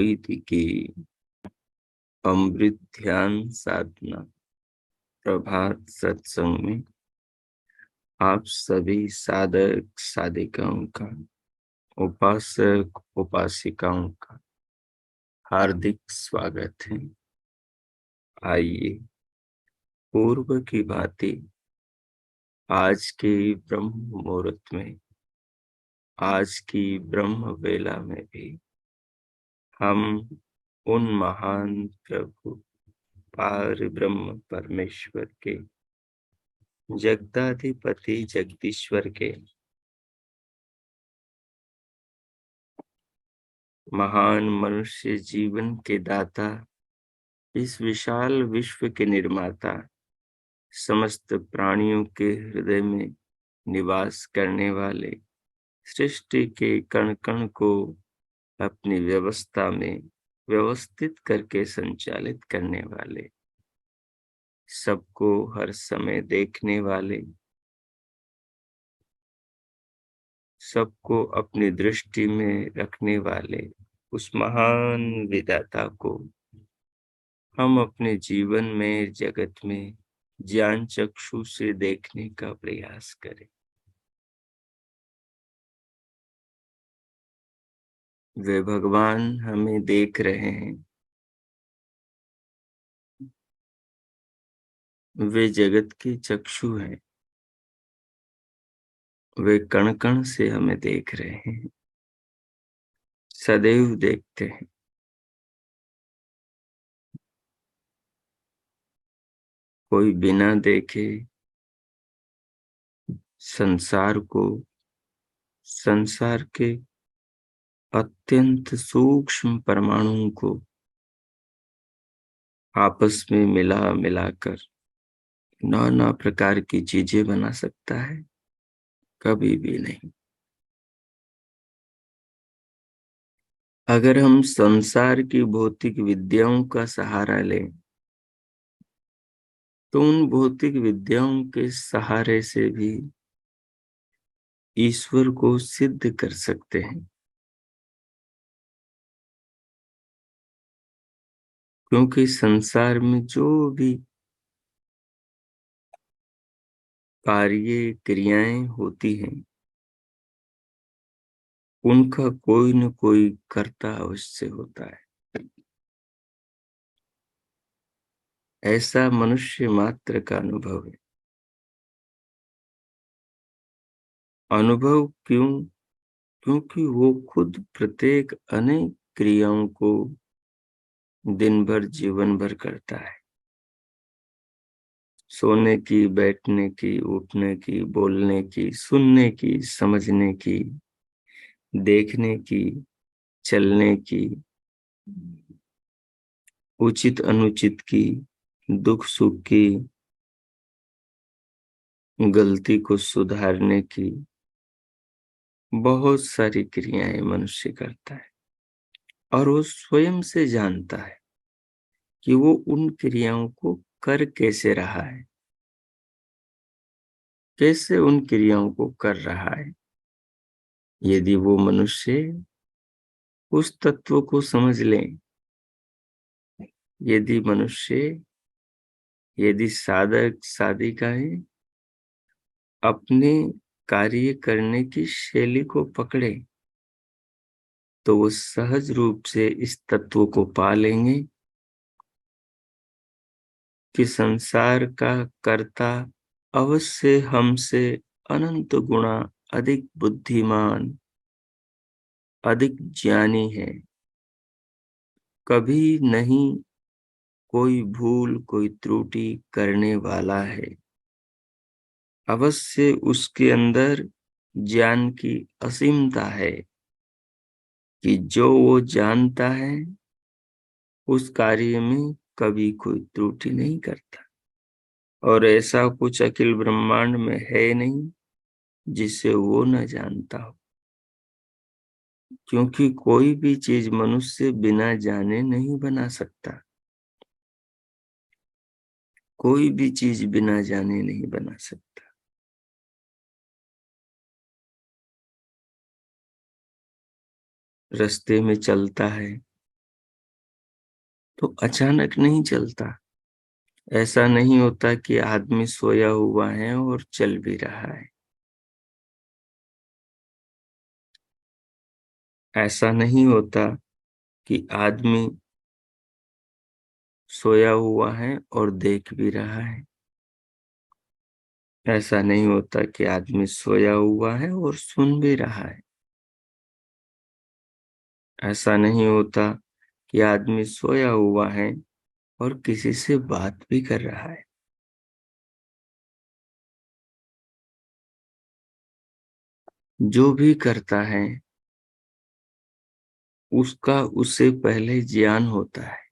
वैदिकी अमृत ध्यान साधना प्रभात सत्संग में आप सभी साधक साधिकाओं का, उपासक उपासिकाओं का हार्दिक स्वागत है। आइए पूर्व की भांति आज के ब्रह्म मुहूर्त में, आज की ब्रह्म वेला में भी हम उन महान प्रभु पार ब्रह्म परमेश्वर के, जगदाधिपति जगदीश्वर के महान मनुष्य जीवन के दाता, इस विशाल विश्व के निर्माता, समस्त प्राणियों के हृदय में निवास करने वाले, सृष्टि के कण कण को अपनी व्यवस्था में व्यवस्थित करके संचालित करने वाले, सबको हर समय देखने वाले, सबको अपनी दृष्टि में रखने वाले उस महान विधाता को हम अपने जीवन में, जगत में ज्ञान चक्षु से देखने का प्रयास करें। वे भगवान हमें देख रहे हैं, वे जगत के चक्षु हैं, वे कण कण से हमें देख रहे हैं, सदैव देखते हैं। कोई बिना देखे संसार को, संसार के अत्यंत सूक्ष्म परमाणुओं को आपस में मिला मिलाकर नाना प्रकार की चीजें बना सकता है? कभी भी नहीं। अगर हम संसार की भौतिक विद्याओं का सहारा लें तो उन भौतिक विद्याओं के सहारे से भी ईश्वर को सिद्ध कर सकते हैं, क्योंकि संसार में जो भी कार्य क्रियाएं होती हैं उनका कोई न कोई कर्ता अवश्य होता है। ऐसा मनुष्य मात्र का अनुभव है। अनुभव क्यों? क्योंकि वो खुद प्रत्येक अनेक क्रियाओं को दिन भर जीवन भर करता है। सोने की, बैठने की, उठने की, बोलने की, सुनने की, समझने की, देखने की, चलने की, उचित अनुचित की, दुख सुख की, गलती को सुधारने की, बहुत सारी क्रियाएं मनुष्य करता है और वो स्वयं से जानता है कि वो उन क्रियाओं को कर कैसे रहा है, कैसे उन क्रियाओं को कर रहा है। यदि वो मनुष्य उस तत्व को समझ लें, यदि मनुष्य, यदि साधक साधिकाएं अपने कार्य करने की शैली को पकड़े तो वो सहज रूप से इस तत्व को पा लेंगे कि संसार का कर्ता अवश्य हमसे अनंत गुणा अधिक बुद्धिमान, अधिक ज्ञानी है। कभी नहीं कोई भूल, कोई त्रुटि करने वाला है। अवश्य उसके अंदर ज्ञान की असीमता है कि जो वो जानता है उस कार्य में कभी कोई त्रुटि नहीं करता, और ऐसा कुछ अखिल ब्रह्मांड में है नहीं जिसे वो न जानता हो, क्योंकि कोई भी चीज मनुष्य बिना जाने नहीं बना सकता। कोई भी चीज बिना जाने नहीं बना सकता। रास्ते में चलता है तो अचानक नहीं चलता। ऐसा नहीं होता कि आदमी सोया हुआ है और चल भी रहा है। ऐसा नहीं होता कि आदमी सोया हुआ है और देख भी रहा है। ऐसा नहीं होता कि आदमी सोया हुआ है और सुन भी रहा है। ऐसा नहीं होता कि आदमी सोया हुआ है और किसी से बात भी कर रहा है। जो भी करता है उसका उससे पहले ज्ञान होता है।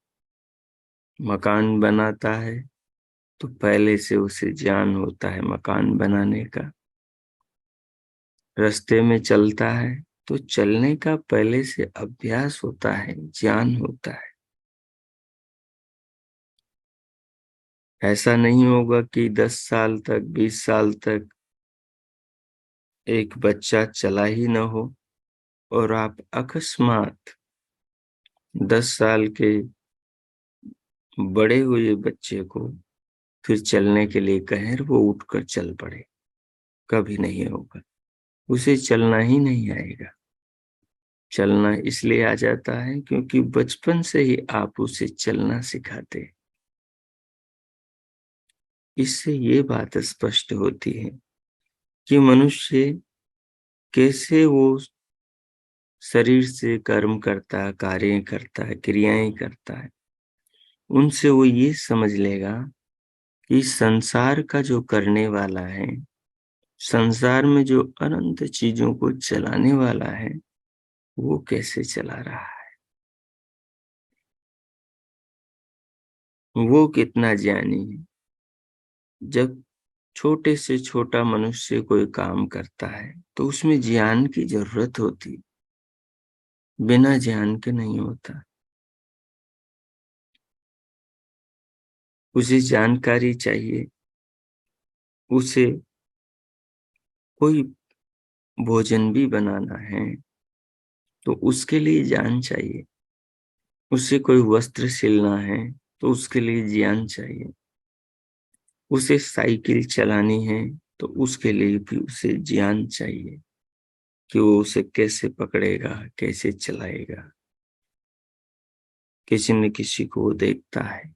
मकान बनाता है तो पहले से उसे ज्ञान होता है मकान बनाने का। रास्ते में चलता है तो चलने का पहले से अभ्यास होता है, ज्ञान होता है। ऐसा नहीं होगा कि 10 साल तक 20 साल तक एक बच्चा चला ही न हो और आप अकस्मात 10 साल के बड़े हुए बच्चे को फिर चलने के लिए कहें और वो उठकर चल पड़े। कभी नहीं होगा। उसे चलना ही नहीं आएगा। चलना इसलिए आ जाता है क्योंकि बचपन से ही आप उसे चलना सिखाते हैं। इससे ये बात स्पष्ट होती है कि मनुष्य कैसे वो शरीर से कर्म करता है, कार्य करता है, क्रियाएं करता है। उनसे वो ये समझ लेगा कि संसार का जो करने वाला है, संसार में जो अनंत चीजों को चलाने वाला है, वो कैसे चला रहा है, वो कितना ज्ञानी है। जब छोटे से छोटा मनुष्य कोई काम करता है तो उसमें ज्ञान की जरूरत होती, बिना ज्ञान के नहीं होता। उसे जानकारी चाहिए। उसे कोई भोजन भी बनाना है तो उसके लिए ज्ञान चाहिए। उसे कोई वस्त्र सिलना है तो उसके लिए ज्ञान चाहिए। उसे साइकिल चलानी है तो उसके लिए भी उसे ज्ञान चाहिए कि वो उसे कैसे पकड़ेगा, कैसे चलाएगा। किसी न किसी को वो देखता है,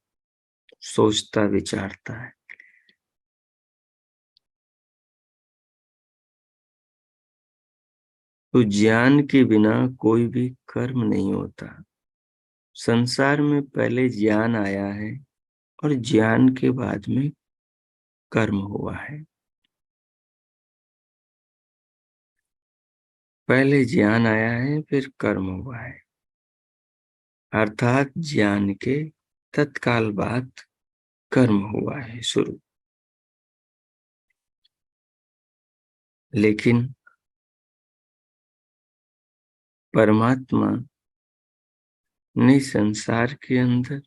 सोचता विचारता है। तो ज्ञान के बिना कोई भी कर्म नहीं होता। संसार में पहले ज्ञान आया है और ज्ञान के बाद में कर्म हुआ है। पहले ज्ञान आया है फिर कर्म हुआ है, अर्थात ज्ञान के तत्काल बाद कर्म हुआ है शुरू। लेकिन परमात्मा ने संसार के अंदर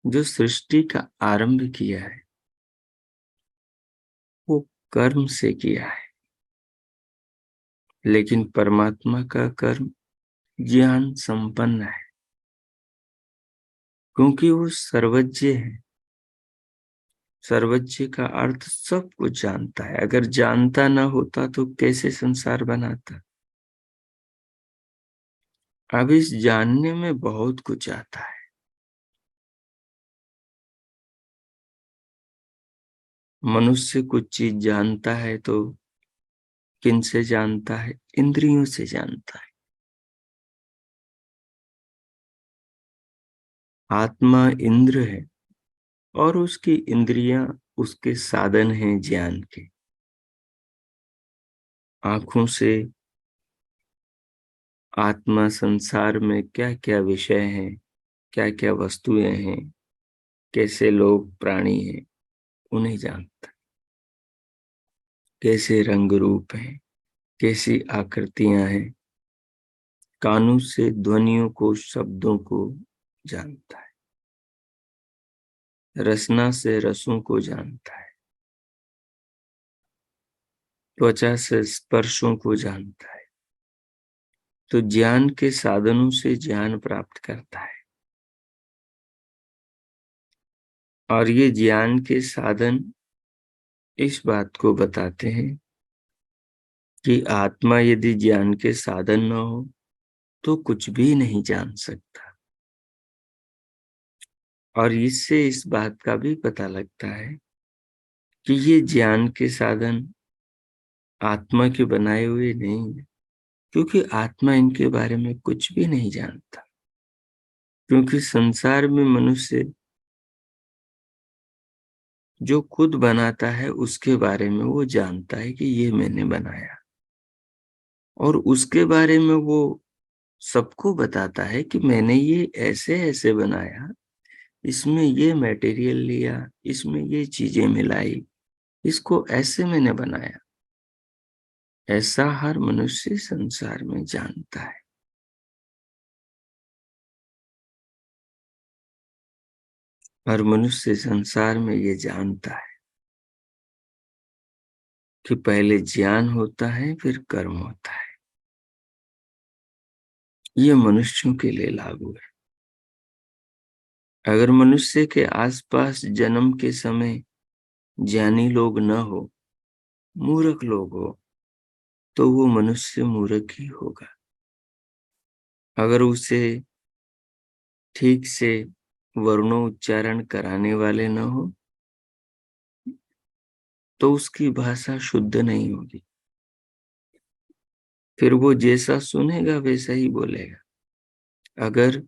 जो सृष्टि का आरंभ किया है वो कर्म से किया है। लेकिन परमात्मा का कर्म ज्ञान संपन्न है, क्योंकि वो सर्वज्ञ है। सर्वज्ञ का अर्थ सब कुछ जानता है। अगर जानता ना होता तो कैसे संसार बनाता। अब इस जानने में बहुत कुछ आता है। मनुष्य कुछ चीज जानता है तो किन से जानता है? इंद्रियों से जानता है। आत्मा इंद्र है और उसकी इंद्रियां उसके साधन हैं ज्ञान के। आंखों से आत्मा संसार में क्या क्या विषय हैं, क्या क्या वस्तुएं हैं, कैसे लोग प्राणी हैं, उन्हें जानता। कैसे रंग रूप हैं, कैसी आकृतियां हैं। कानों से ध्वनियों को, शब्दों को जानता है। रसना से रसों को जानता है। त्वचा से स्पर्शों को जानता है। तो ज्ञान के साधनों से ज्ञान प्राप्त करता है। और ये ज्ञान के साधन इस बात को बताते हैं कि आत्मा यदि ज्ञान के साधन न हो तो कुछ भी नहीं जान सकता। और इससे इस बात का भी पता लगता है कि ये ज्ञान के साधन आत्मा के बनाए हुए नहीं है, क्योंकि आत्मा इनके बारे में कुछ भी नहीं जानता। क्योंकि संसार में मनुष्य जो खुद बनाता है उसके बारे में वो जानता है कि ये मैंने बनाया, और उसके बारे में वो सबको बताता है कि मैंने ये ऐसे ऐसे बनाया, इसमें ये मटेरियल लिया, इसमें ये चीजें मिलाई, इसको ऐसे मैंने बनाया। ऐसा हर मनुष्य संसार में जानता है। हर मनुष्य संसार में ये जानता है कि पहले ज्ञान होता है फिर कर्म होता है। ये मनुष्यों के लिए लागू है। अगर मनुष्य के आसपास जन्म के समय ज्ञानी लोग न हो, मूर्ख लोग हो, तो वो मनुष्य मूर्ख ही होगा। अगर उसे ठीक से वर्णोच्चारण कराने वाले न हो तो उसकी भाषा शुद्ध नहीं होगी। फिर वो जैसा सुनेगा वैसा ही बोलेगा। अगर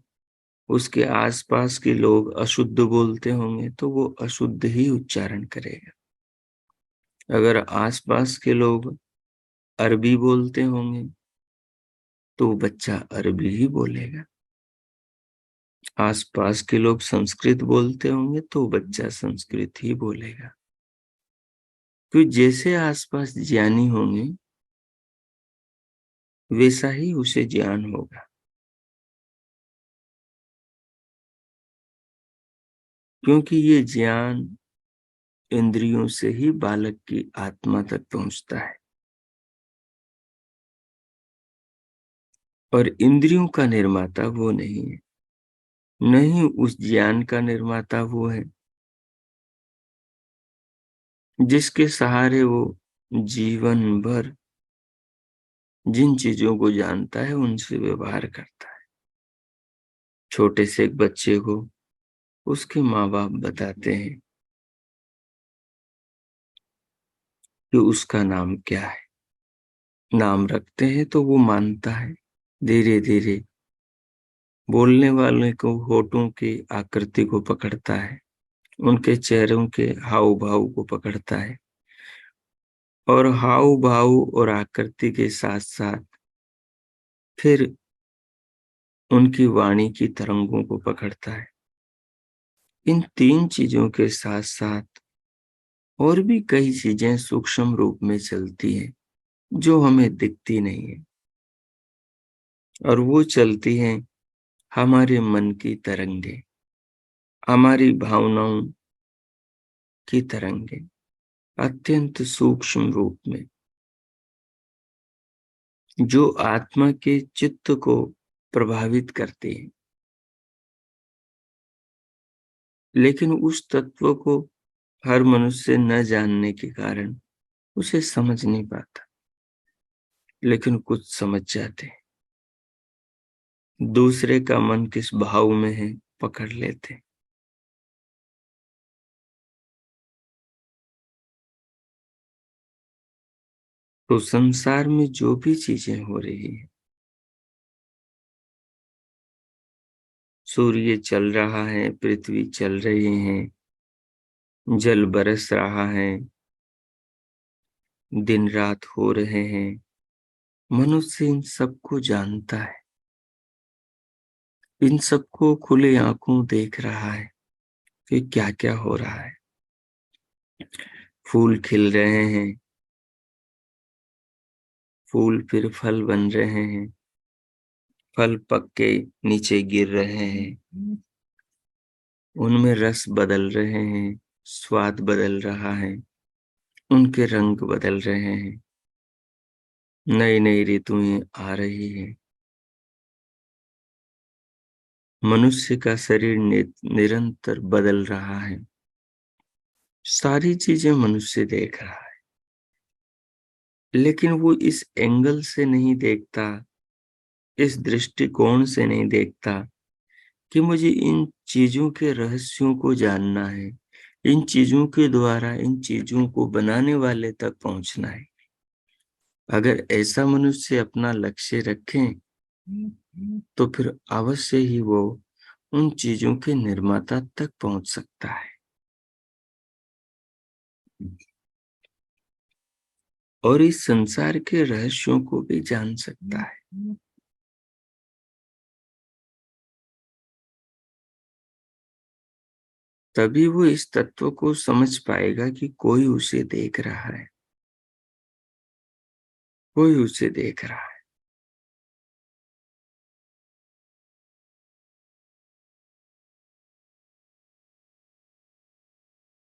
उसके आसपास के लोग अशुद्ध बोलते होंगे तो वो अशुद्ध ही उच्चारण करेगा। अगर आसपास के लोग अरबी बोलते होंगे तो बच्चा अरबी ही बोलेगा। आसपास के लोग संस्कृत बोलते होंगे तो बच्चा संस्कृत ही बोलेगा। क्योंकि जैसे आसपास ज्ञानी होंगे वैसा ही उसे ज्ञान होगा। क्योंकि ये ज्ञान इंद्रियों से ही बालक की आत्मा तक पहुंचता है। और इंद्रियों का निर्माता वो नहीं है, नहीं उस ज्ञान का निर्माता वो है जिसके सहारे वो जीवन भर जिन चीजों को जानता है उनसे व्यवहार करता है। छोटे से एक बच्चे को उसके माँ बाप बताते हैं कि उसका नाम क्या है। नाम रखते हैं तो वो मानता है। धीरे धीरे बोलने वाले को होठों की आकृति को पकड़ता है, उनके चेहरों के हाव भाव को पकड़ता है, और हाव भाव और आकृति के साथ साथ फिर उनकी वाणी की तरंगों को पकड़ता है। इन तीन चीजों के साथ साथ और भी कई चीजें सूक्ष्म रूप में चलती हैं जो हमें दिखती नहीं है, और वो चलती हैं हमारे मन की तरंगे, हमारी भावनाओं की तरंगे, अत्यंत सूक्ष्म रूप में, जो आत्मा के चित्त को प्रभावित करती है। लेकिन उस तत्व को हर मनुष्य न जानने के कारण उसे समझ नहीं पाता। लेकिन कुछ समझ जाते हैं। दूसरे का मन किस भाव में है पकड़ लेते हैं। तो संसार में जो भी चीजें हो रही है, सूर्य चल रहा है, पृथ्वी चल रही है, जल बरस रहा है, दिन रात हो रहे हैं। मनुष्य इन सबको जानता है, इन सबको खुले आंखों देख रहा है कि क्या क्या हो रहा है। फूल खिल रहे हैं, फूल फिर फल बन रहे हैं, फल पक के नीचे गिर रहे हैं, उनमें रस बदल रहे हैं, स्वाद बदल रहा है, उनके रंग बदल रहे हैं, नई नई ऋतुएं आ रही है। मनुष्य का शरीर निरंतर बदल रहा है। सारी चीजें मनुष्य देख रहा है, लेकिन वो इस एंगल से नहीं देखता, इस दृष्टिकोण से नहीं देखता कि मुझे इन चीजों के रहस्यों को जानना है, इन चीजों के द्वारा इन चीजों को बनाने वाले तक पहुंचना है। अगर ऐसा मनुष्य अपना लक्ष्य रखें तो फिर अवश्य ही वो उन चीजों के निर्माता तक पहुंच सकता है और इस संसार के रहस्यों को भी जान सकता है। तभी वो इस तत्व को समझ पाएगा कि कोई उसे देख रहा है, कोई उसे देख रहा है।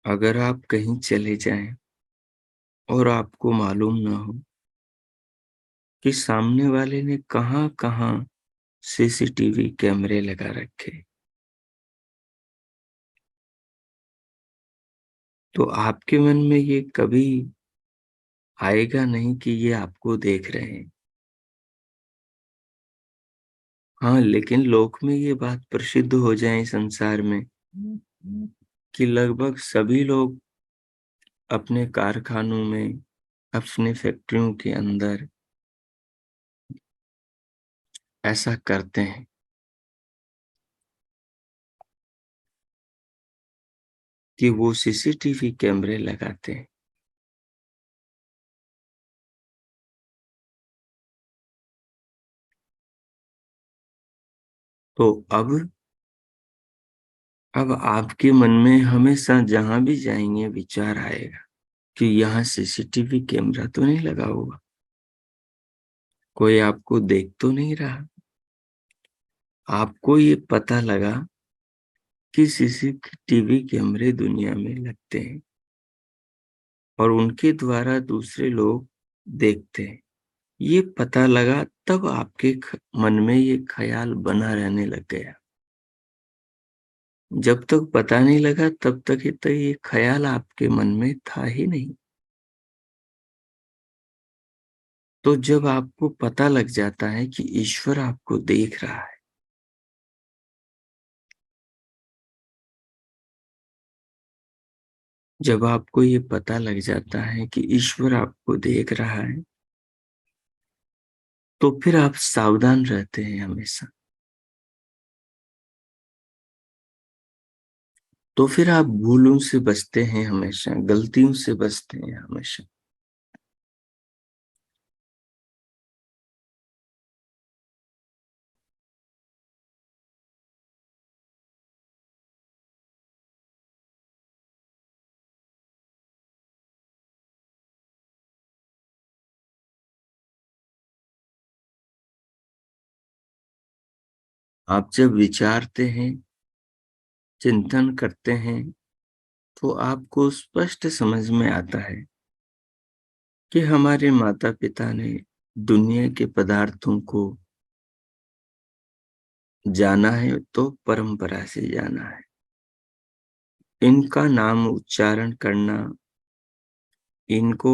अगर आप कहीं चले जाएं और आपको मालूम ना हो कि सामने वाले ने कहाँ कहाँ सीसीटीवी कैमरे लगा रखे, तो आपके मन में ये कभी आएगा नहीं कि ये आपको देख रहे हैं। हाँ, लेकिन लोक में ये बात प्रसिद्ध हो जाए संसार में कि लगभग सभी लोग अपने कारखानों में, अपने फैक्ट्रियों के अंदर ऐसा करते हैं, कि वो सीसीटीवी कैमरे लगाते हैं। तो अब आपके मन में हमेशा जहां भी जाएंगे विचार आएगा कि यहाँ सीसीटीवी कैमरा तो नहीं लगा होगा, कोई आपको देख तो नहीं रहा। आपको ये पता लगा कि सीसीटीवी कैमरे दुनिया में लगते हैं और उनके द्वारा दूसरे लोग देखते हैं। ये पता लगा तब आपके मन में ये ख्याल बना रहने लग गया। जब तक पता नहीं लगा तब तक ये ख्याल आपके मन में था ही नहीं। तो जब आपको पता लग जाता है कि ईश्वर आपको देख रहा है, जब आपको ये पता लग जाता है कि ईश्वर आपको देख रहा है, तो फिर आप सावधान रहते हैं हमेशा। तो फिर आप भूलों से बचते हैं हमेशा, गलतियों से बचते हैं हमेशा। आप जब विचारते हैं, चिंतन करते हैं, तो आपको स्पष्ट समझ में आता है कि हमारे माता पिता ने दुनिया के पदार्थों को जाना है तो परंपरा से जाना है। इनका नाम उच्चारण करना, इनको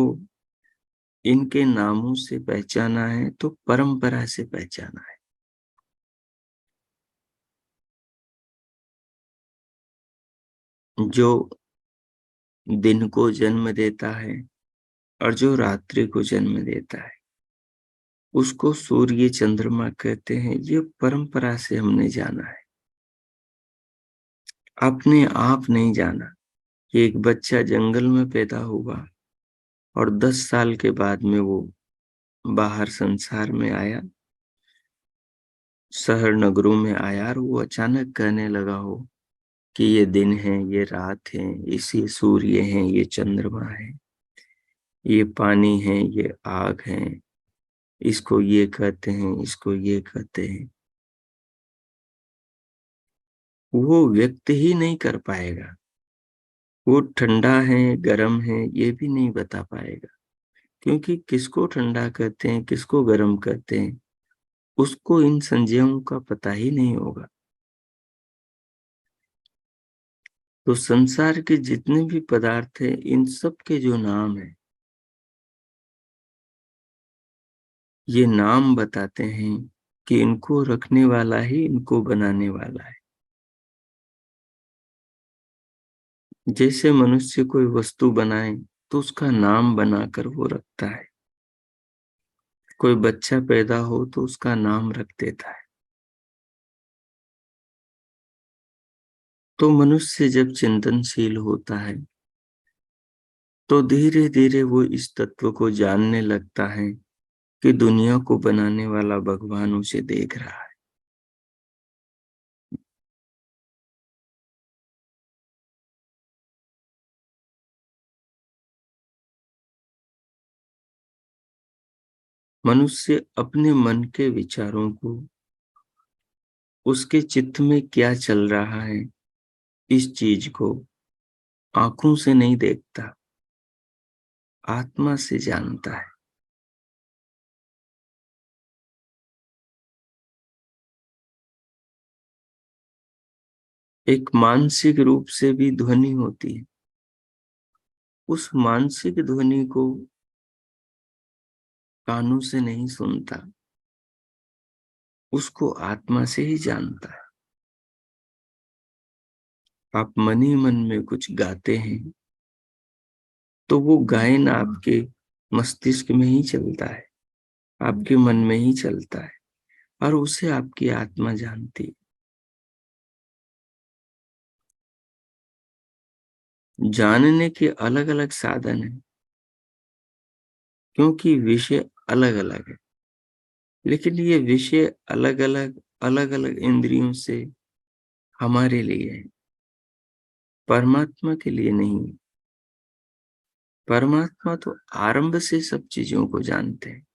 इनके नामों से पहचाना है तो परंपरा से पहचाना है। जो दिन को जन्म देता है और जो रात्रि को जन्म देता है, उसको सूर्य चंद्रमा कहते हैं। ये परंपरा से हमने जाना है, अपने आप नहीं जाना। कि एक बच्चा जंगल में पैदा हुआ और 10 साल के बाद में वो बाहर संसार में आया, शहर नगरों में आया, और वो अचानक कहने लगा हो कि ये दिन है, ये रात है, इसी सूर्य है, ये चंद्रमा है, ये पानी है, ये आग है, इसको ये कहते हैं, इसको ये कहते हैं। वो व्यक्त ही नहीं कर पाएगा। वो ठंडा है, गर्म है, ये भी नहीं बता पाएगा, क्योंकि किसको ठंडा कहते हैं, किसको गर्म कहते हैं, उसको इन संज्ञाओं का पता ही नहीं होगा। तो संसार के जितने भी पदार्थ हैं, इन सब के जो नाम है, ये नाम बताते हैं कि इनको रखने वाला ही इनको बनाने वाला है। जैसे मनुष्य कोई वस्तु बनाए तो उसका नाम बनाकर वो रखता है। कोई बच्चा पैदा हो तो उसका नाम रख देता है। तो मनुष्य जब चिंतनशील होता है तो धीरे धीरे वो इस तत्व को जानने लगता है कि दुनिया को बनाने वाला भगवान उसे देख रहा है। मनुष्य अपने मन के विचारों को, उसके चित्त में क्या चल रहा है, इस चीज को आंखों से नहीं देखता, आत्मा से जानता है। एक मानसिक रूप से भी ध्वनि होती है। उस मानसिक ध्वनि को कानों से नहीं सुनता, उसको आत्मा से ही जानता है। आप मन ही मन में कुछ गाते हैं तो वो गायन आपके मस्तिष्क में ही चलता है, आपके मन में ही चलता है, और उसे आपकी आत्मा जानती है। जानने के अलग अलग साधन हैं, क्योंकि विषय अलग अलग है, लेकिन ये विषय अलग अलग, अलग अलग इंद्रियों से हमारे लिए है, परमात्मा के लिए नहीं। परमात्मा तो आरंभ से सब चीजों को जानते हैं।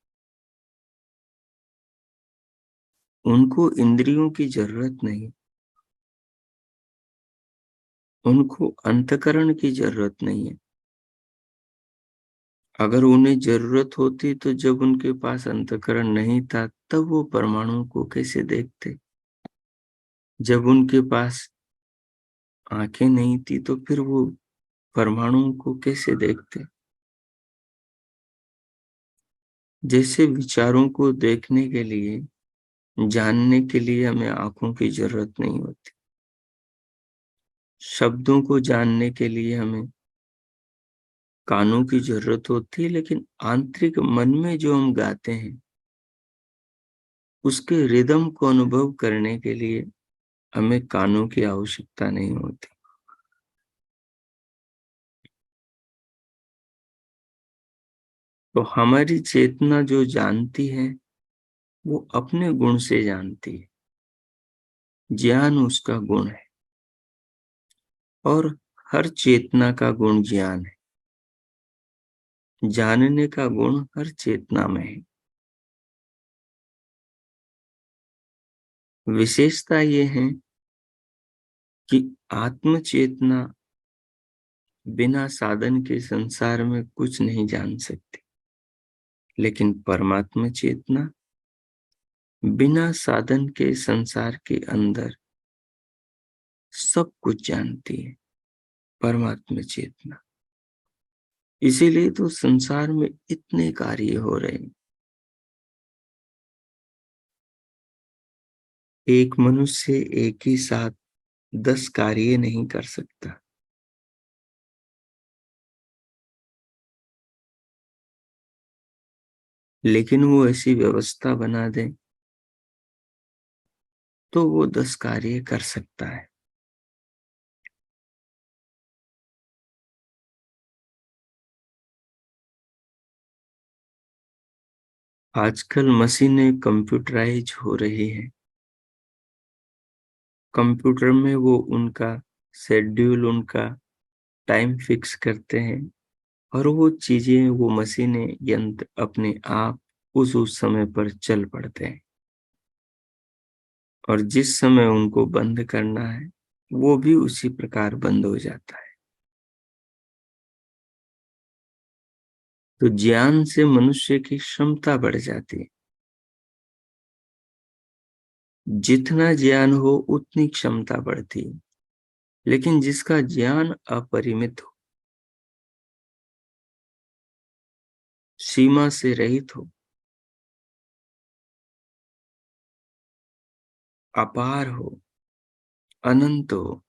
उनको इंद्रियों की जरूरत नहीं, उनको अंतकरण की जरूरत नहीं है। अगर उन्हें जरूरत होती तो जब उनके पास अंतकरण नहीं था तब वो परमाणु को कैसे देखते। जब उनके पास आंखें नहीं थी तो फिर वो परमाणु को कैसे देखते। जैसे विचारों को देखने के लिए, जानने के लिए हमें आंखों की जरूरत नहीं होती, शब्दों को जानने के लिए हमें कानों की जरूरत होती है, लेकिन आंतरिक मन में जो हम गाते हैं उसके रिदम को अनुभव करने के लिए हमें कानों की आवश्यकता नहीं होती। तो हमारी चेतना जो जानती है वो अपने गुण से जानती है। ज्ञान उसका गुण है, और हर चेतना का गुण ज्ञान है। जानने का गुण हर चेतना में है। विशेषता ये है कि आत्म चेतना बिना साधन के संसार में कुछ नहीं जान सकती, लेकिन परमात्मा चेतना बिना साधन के संसार के अंदर सब कुछ जानती है। परमात्मा चेतना, इसीलिए तो संसार में इतने कार्य हो रहे हैं। एक मनुष्य एक ही साथ 10 कार्य नहीं कर सकता, लेकिन वो ऐसी व्यवस्था बना दे तो वो 10 कार्य कर सकता है। आजकल मशीनें कंप्यूटराइज हो रही हैं। कंप्यूटर में वो उनका शेड्यूल, उनका टाइम फिक्स करते हैं और वो चीजें, वो मशीनें, यंत्र अपने आप उस समय पर चल पड़ते हैं। और जिस समय उनको बंद करना है, वो भी उसी प्रकार बंद हो जाता है। तो ज्ञान से मनुष्य की क्षमता बढ़ जाती है। जितना ज्ञान हो उतनी क्षमता बढ़ती है। लेकिन जिसका ज्ञान अपरिमित हो, सीमा से रहित हो, अपार हो, अनंत हो,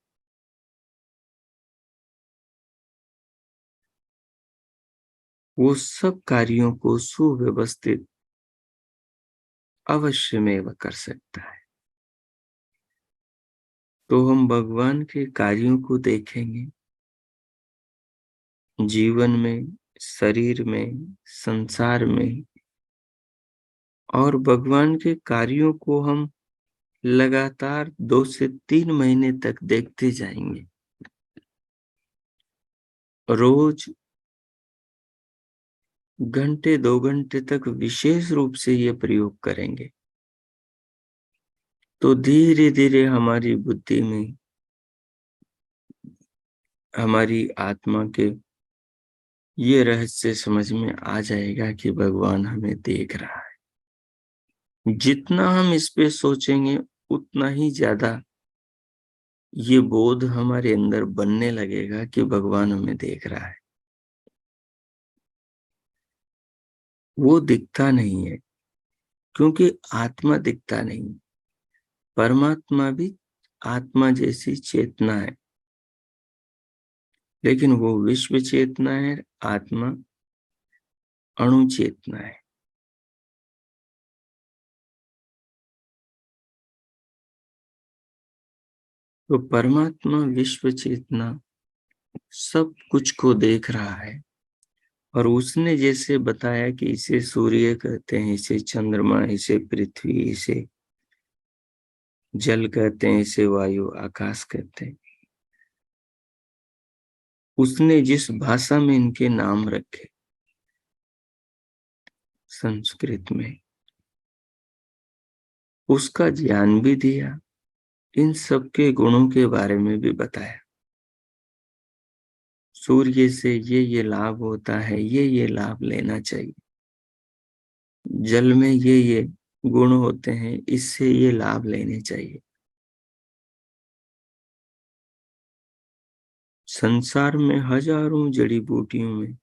वो सब कार्यों को सुव्यवस्थित अवश्यमेव कर सकता है। तो हम भगवान के कार्यों को देखेंगे, जीवन में, शरीर में, संसार में, और भगवान के कार्यों को हम लगातार 2 से 3 महीने तक देखते जाएंगे। रोज घंटे 2 घंटे तक विशेष रूप से ये प्रयोग करेंगे, तो धीरे धीरे हमारी बुद्धि में, हमारी आत्मा के ये रहस्य समझ में आ जाएगा कि भगवान हमें देख रहा है। जितना हम इस पे सोचेंगे, उतना ही ज्यादा ये बोध हमारे अंदर बनने लगेगा कि भगवान हमें देख रहा है। वो दिखता नहीं है, क्योंकि आत्मा दिखता नहीं। परमात्मा भी आत्मा जैसी चेतना है, लेकिन वो विश्व चेतना है, आत्मा अणु चेतना है। तो परमात्मा विश्व चेतना सब कुछ को देख रहा है। और उसने जैसे बताया कि इसे सूर्य कहते हैं, इसे चंद्रमा, इसे पृथ्वी, इसे जल कहते हैं, इसे वायु आकाश कहते हैं। उसने जिस भाषा में इनके नाम रखे, संस्कृत में, उसका ज्ञान भी दिया, इन सब के गुणों के बारे में भी बताया। सूर्य से ये लाभ होता है, ये लाभ लेना चाहिए। जल में ये गुण होते हैं, इससे ये लाभ लेने चाहिए। संसार में हजारों जड़ी बूटियों में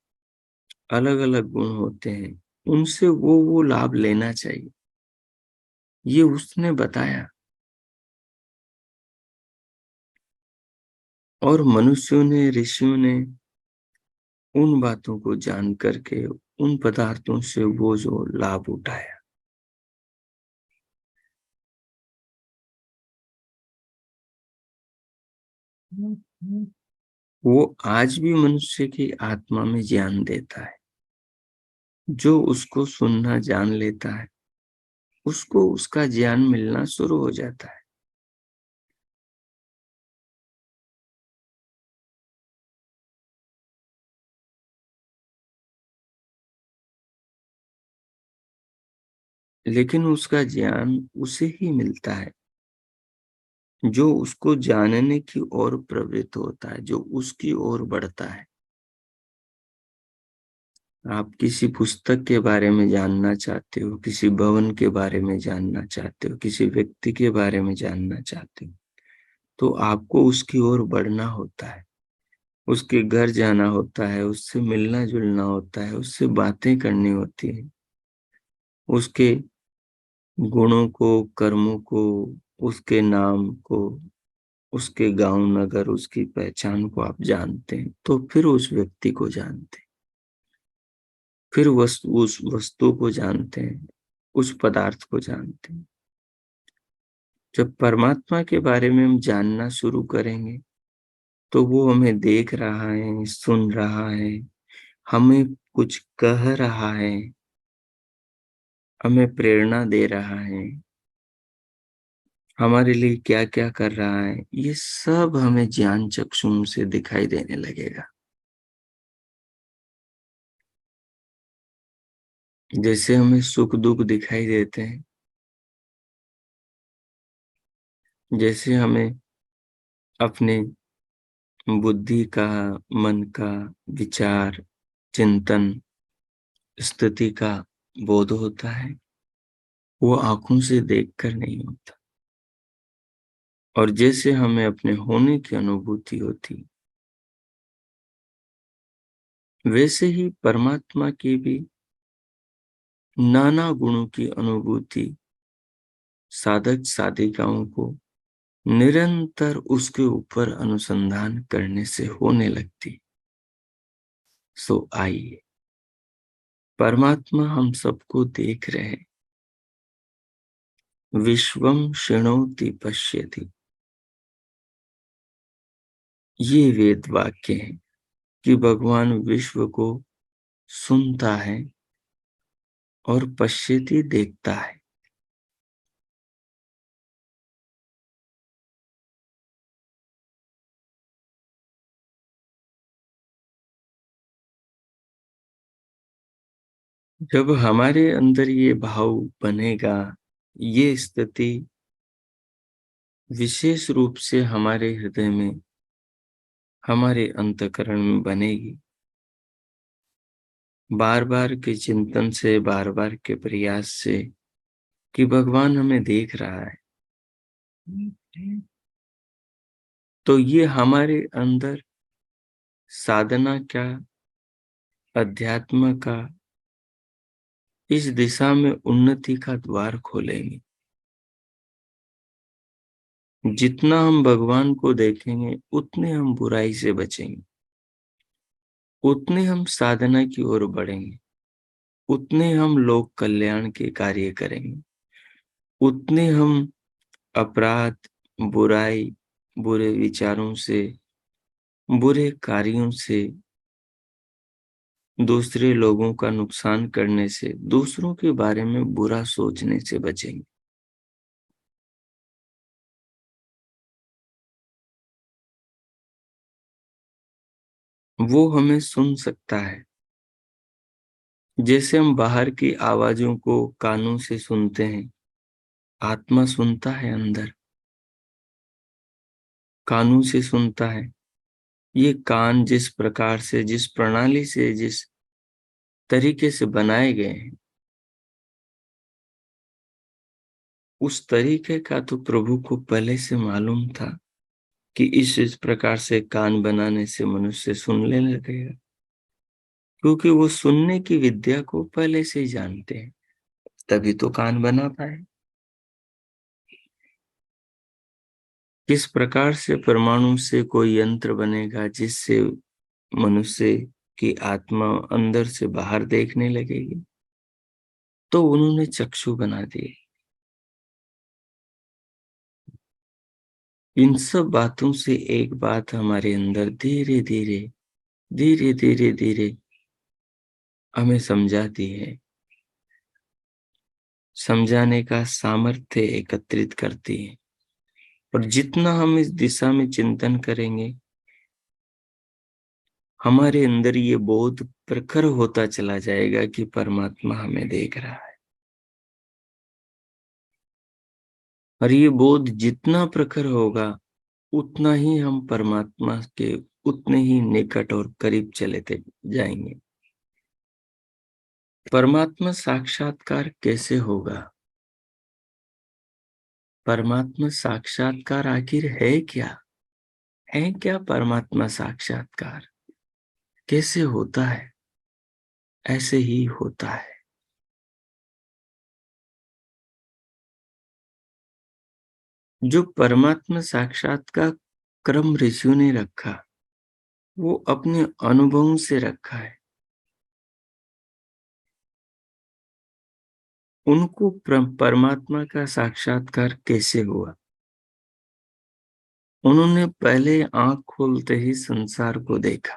अलग अलग गुण होते हैं, उनसे वो लाभ लेना चाहिए। ये उसने बताया। और मनुष्यों ने, ऋषियों ने उन बातों को जान करके उन पदार्थों से वो जो लाभ उठाया। वो आज भी मनुष्य की आत्मा में ज्ञान देता है। जो उसको सुनना जान लेता है, उसको उसका ज्ञान मिलना शुरू हो जाता है। लेकिन उसका ज्ञान उसे ही मिलता है जो उसको जानने की ओर प्रवृत्त होता है, जो उसकी ओर बढ़ता है। आप किसी पुस्तक के बारे में जानना चाहते हो, किसी भवन के बारे में जानना चाहते हो, किसी व्यक्ति के बारे में जानना चाहते हो, तो आपको उसकी ओर बढ़ना होता है, उसके घर जाना होता है, उससे मिलना जुलना होता है, उससे बातें करनी होती है। उसके गुणों को, कर्मों को, उसके नाम को, उसके गांव नगर, उसकी पहचान को आप जानते हैं, तो फिर उस व्यक्ति को जानते हैं, फिर उस वस्तु को जानते हैं, उस पदार्थ को जानते हैं। जब परमात्मा के बारे में हम जानना शुरू करेंगे, तो वो हमें देख रहा है, सुन रहा है, हमें कुछ कह रहा है, हमें प्रेरणा दे रहा है, हमारे लिए क्या क्या कर रहा है, ये सब हमें ज्ञान चक्षु से दिखाई देने लगेगा। जैसे हमें सुख दुख दिखाई देते हैं, जैसे हमें अपने बुद्धि का, मन का, विचार, चिंतन, स्थिति का बोध होता है, वो आंखों से देखकर नहीं होता। और जैसे हमें अपने होने की अनुभूति होती, वैसे ही परमात्मा की भी नाना गुणों की अनुभूति साधक साधिकाओं को निरंतर उसके ऊपर अनुसंधान करने से होने लगती। सो आइए, परमात्मा हम सबको देख रहे हैं। विश्वम शृणोति पश्यति, ये वेद वाक्य है कि भगवान विश्व को सुनता है और पश्यति देखता है। जब हमारे अंदर ये भाव बनेगा, ये स्थिति विशेष रूप से हमारे हृदय में, हमारे अंतःकरण में बनेगी, बार बार के चिंतन से, बार बार के प्रयास से कि भगवान हमें देख रहा है, तो ये हमारे अंदर साधना का, अध्यात्म का, इस दिशा में उन्नति का द्वार खोलेंगे। जितना हम भगवान को देखेंगे, उतने हम बुराई से बचेंगे, उतने हम साधना की ओर बढ़ेंगे, उतने हम लोक कल्याण के कार्य करेंगे, उतने हम अपराध, बुराई, बुरे विचारों से, बुरे कार्यों से, दूसरे लोगों का नुकसान करने से, दूसरों के बारे में बुरा सोचने से बचेंगे। वो हमें सुन सकता है। जैसे हम बाहर की आवाजों को कानों से सुनते हैं, आत्मा सुनता है अंदर, कानों से सुनता है। ये कान जिस प्रकार से, जिस प्रणाली से, जिस तरीके से बनाए गए हैं, उस तरीके का तो प्रभु को पहले से मालूम था कि इस प्रकार से कान बनाने से मनुष्य सुनने लगेगा, क्योंकि वो सुनने की विद्या को पहले से ही जानते हैं, तभी तो कान बना पाए। किस प्रकार से परमाणु से कोई यंत्र बनेगा जिससे मनुष्य की आत्मा अंदर से बाहर देखने लगेगी, तो उन्होंने चक्षु बना दिए। इन सब बातों से एक बात हमारे अंदर धीरे धीरे, धीरे धीरे धीरे हमें समझाती है, समझाने का सामर्थ्य एकत्रित करती है। और जितना हम इस दिशा में चिंतन करेंगे, हमारे अंदर ये बोध प्रखर होता चला जाएगा कि परमात्मा हमें देख रहा है। और ये बोध जितना प्रखर होगा, उतना ही हम परमात्मा के उतने ही निकट और करीब चले जाएंगे। परमात्मा साक्षात्कार कैसे होगा? परमात्मा साक्षात्कार आखिर है क्या? है क्या परमात्मा साक्षात्कार? कैसे होता है? ऐसे ही होता है। जो परमात्मा साक्षात्कार क्रम ऋषियों ने रखा, वो अपने अनुभवों से रखा है। उनको परमात्मा का साक्षात्कार कैसे हुआ? उन्होंने पहले आंख खोलते ही संसार को देखा।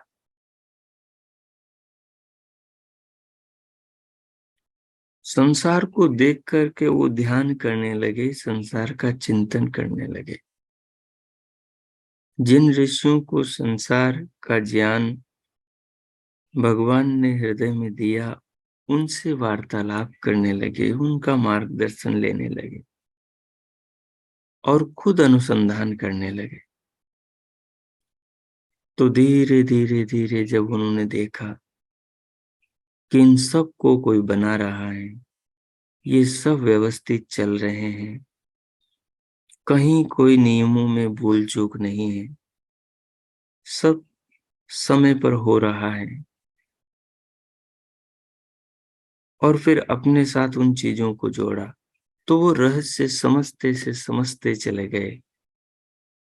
संसार को देख करके वो ध्यान करने लगे, संसार का चिंतन करने लगे। जिन ऋषियों को संसार का ज्ञान भगवान ने हृदय में दिया, उनसे वार्तालाप करने लगे, उनका मार्गदर्शन लेने लगे और खुद अनुसंधान करने लगे। तो धीरे धीरे धीरे जब उन्होंने देखा कि इन सब को कोई बना रहा है, ये सब व्यवस्थित चल रहे हैं, कहीं कोई नियमों में भूल चूक नहीं है, सब समय पर हो रहा है, और फिर अपने साथ उन चीजों को जोड़ा, तो वो रहस्य समझते से समझते चले गए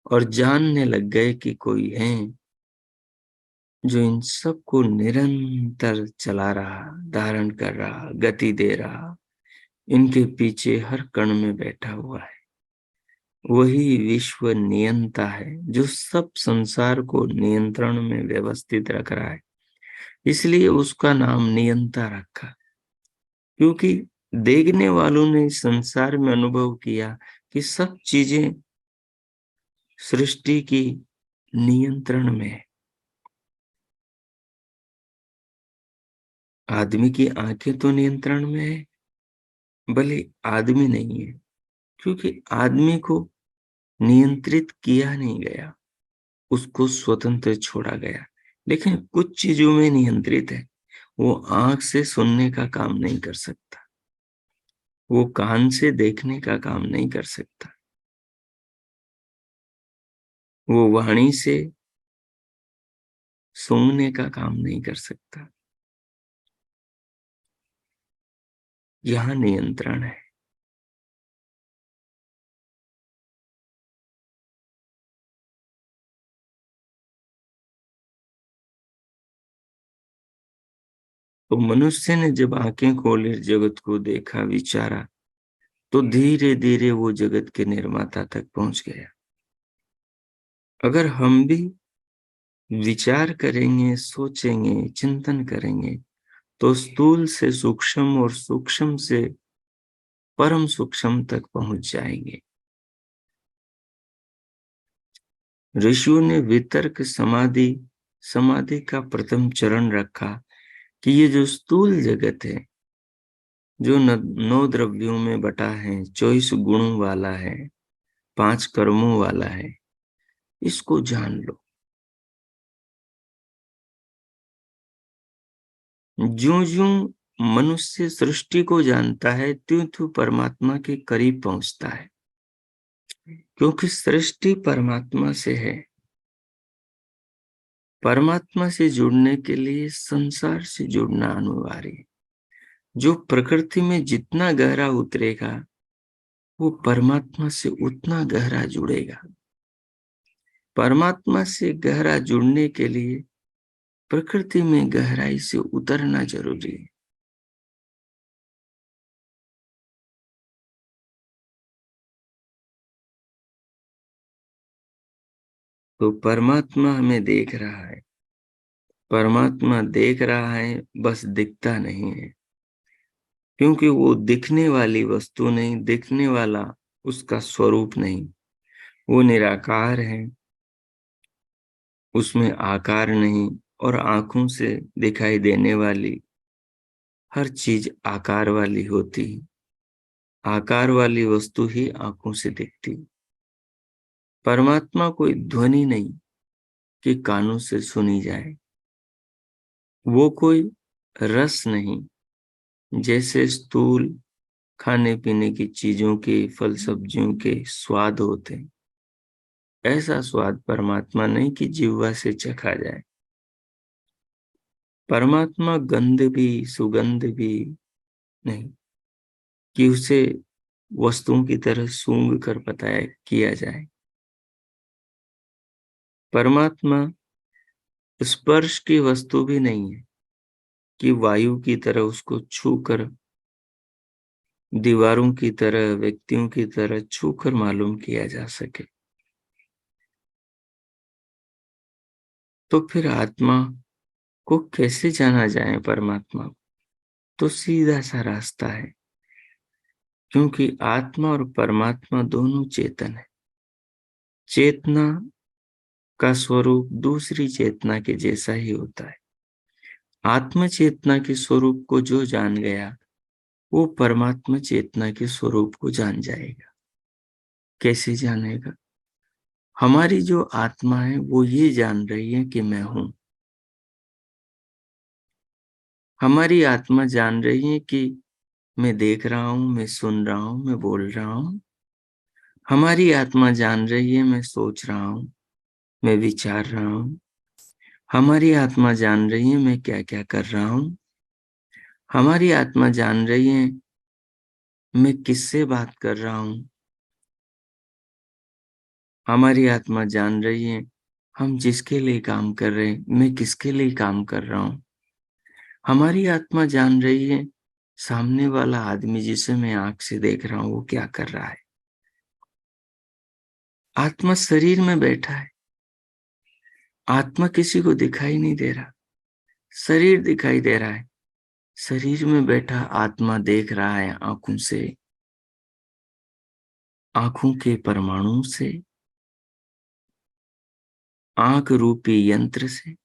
और जानने लग गए कि कोई है जो इन सब को निरंतर चला रहा, धारण कर रहा, गति दे रहा, इनके पीछे हर कण में बैठा हुआ है। वही विश्व नियंता है जो सब संसार को नियंत्रण में व्यवस्थित रख रहा है। इसलिए उसका नाम नियंता रखा, क्योंकि देखने वालों ने संसार में अनुभव किया कि सब चीजें सृष्टि की नियंत्रण में है। आदमी की आंखें तो नियंत्रण में है, भले आदमी नहीं है, क्योंकि आदमी को नियंत्रित किया नहीं गया, उसको स्वतंत्र छोड़ा गया। लेकिन कुछ चीजों में नियंत्रित है। वो आंख से सुनने का काम नहीं कर सकता, वो कान से देखने का काम नहीं कर सकता, वो वाणी से सूंघने का काम नहीं कर सकता। यहाँ नियंत्रण है। तो मनुष्य ने जब आंखें खोली, जगत को देखा, विचारा, तो धीरे धीरे वो जगत के निर्माता तक पहुंच गया। अगर हम भी विचार करेंगे, सोचेंगे, चिंतन करेंगे, तो स्थूल से सूक्ष्म और सूक्ष्म से परम सूक्ष्म तक पहुंच जाएंगे। ऋषियों ने वितर्क समाधि समाधि का प्रथम चरण रखा कि ये जो स्थूल जगत है, जो 9 द्रव्यों में बटा है, 24 गुणों वाला है, 5 कर्मों वाला है, इसको जान लो। ज्यों ज्यों मनुष्य सृष्टि को जानता है, त्यों त्यों परमात्मा के करीब पहुंचता है, क्योंकि सृष्टि परमात्मा से है। परमात्मा से जुड़ने के लिए संसार से जुड़ना अनिवार्य है। जो प्रकृति में जितना गहरा उतरेगा, वो परमात्मा से उतना गहरा जुड़ेगा। परमात्मा से गहरा जुड़ने के लिए प्रकृति में गहराई से उतरना जरूरी है। तो परमात्मा हमें देख रहा है, परमात्मा देख रहा है, बस दिखता नहीं है, क्योंकि वो दिखने वाली वस्तु नहीं, दिखने वाला उसका स्वरूप नहीं। वो निराकार है, उसमें आकार नहीं, और आंखों से दिखाई देने वाली हर चीज आकार वाली होती है। आकार वाली वस्तु ही आंखों से दिखती। परमात्मा कोई ध्वनि नहीं कि कानों से सुनी जाए, वो कोई रस नहीं, जैसे स्थूल खाने पीने की चीजों के, फल सब्जियों के स्वाद होते हैं, ऐसा स्वाद परमात्मा नहीं कि जिह्वा से चखा जाए। परमात्मा गंध भी, सुगंध भी नहीं कि उसे वस्तुओं की तरह सूंघ कर पता किया जाए। परमात्मा स्पर्श की वस्तु भी नहीं है कि वायु की तरह उसको छू कर, दीवारों की तरह, व्यक्तियों की तरह छू कर मालूम किया जा सके। तो फिर आत्मा को कैसे जाना जाए, परमात्मा को? तो सीधा सा रास्ता है, क्योंकि आत्मा और परमात्मा दोनों चेतन है। चेतना का स्वरूप दूसरी चेतना के जैसा ही होता है। आत्म चेतना के स्वरूप को जो जान गया, वो परमात्मा चेतना के स्वरूप को जान जाएगा। कैसे जानेगा? हमारी जो आत्मा है वो ये जान रही है कि मैं हूं। हमारी आत्मा जान रही है कि मैं देख रहा हूं, मैं सुन रहा हूं, मैं बोल रहा हूं। हमारी आत्मा जान रही है मैं सोच रहा हूं, मैं विचार रहा हूं। हमारी आत्मा जान रही है मैं क्या क्या कर रहा हूं। हमारी आत्मा जान रही है मैं किससे बात कर रहा हूं। हमारी आत्मा जान रही है हम जिसके लिए काम कर रहे हैं, मैं किसके लिए काम कर रहा हूं। हमारी आत्मा जान रही है सामने वाला आदमी जिसे मैं आंख से देख रहा हूं वो क्या कर रहा है। आत्मा शरीर में बैठा है। आत्मा किसी को दिखाई नहीं दे रहा, शरीर दिखाई दे रहा है। शरीर में बैठा आत्मा देख रहा है आंखों से, आंखों के परमाणु से, आंख रूपी यंत्र से,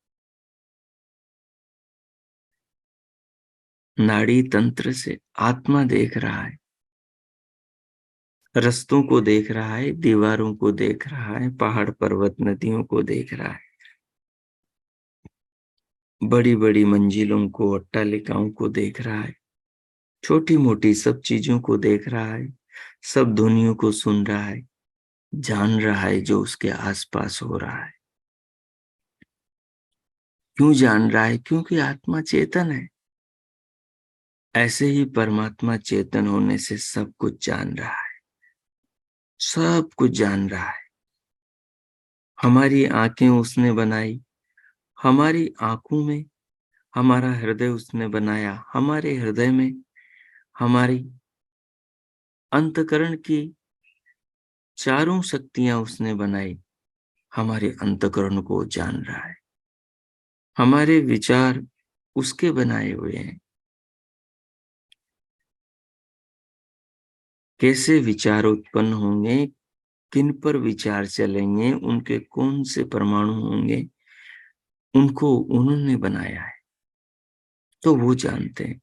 नाड़ी तंत्र से आत्मा देख रहा है। रस्तों को देख रहा है, दीवारों को देख रहा है, पहाड़ पर्वत नदियों को देख रहा है, बड़ी बड़ी मंजिलों को, अट्टालिकाओं को देख रहा है, छोटी मोटी सब चीजों को देख रहा है, सब ध्वनियों को सुन रहा है, जान रहा है जो उसके आसपास हो रहा है। क्यों जान रहा है? क्योंकि आत्मा चेतन है। ऐसे ही परमात्मा चेतन होने से सब कुछ जान रहा है, सब कुछ जान रहा है। हमारी आंखें उसने बनाई, हमारी आंखों में हमारा हृदय उसने बनाया, हमारे हृदय में हमारी अंतकरण की चारों शक्तियां उसने बनाई। हमारे अंतकरण को जान रहा है। हमारे विचार उसके बनाए हुए हैं। कैसे विचार उत्पन्न होंगे, किन पर विचार चलेंगे, उनके कौन से परमाणु होंगे, उनको उन्होंने बनाया है, तो वो जानते हैं।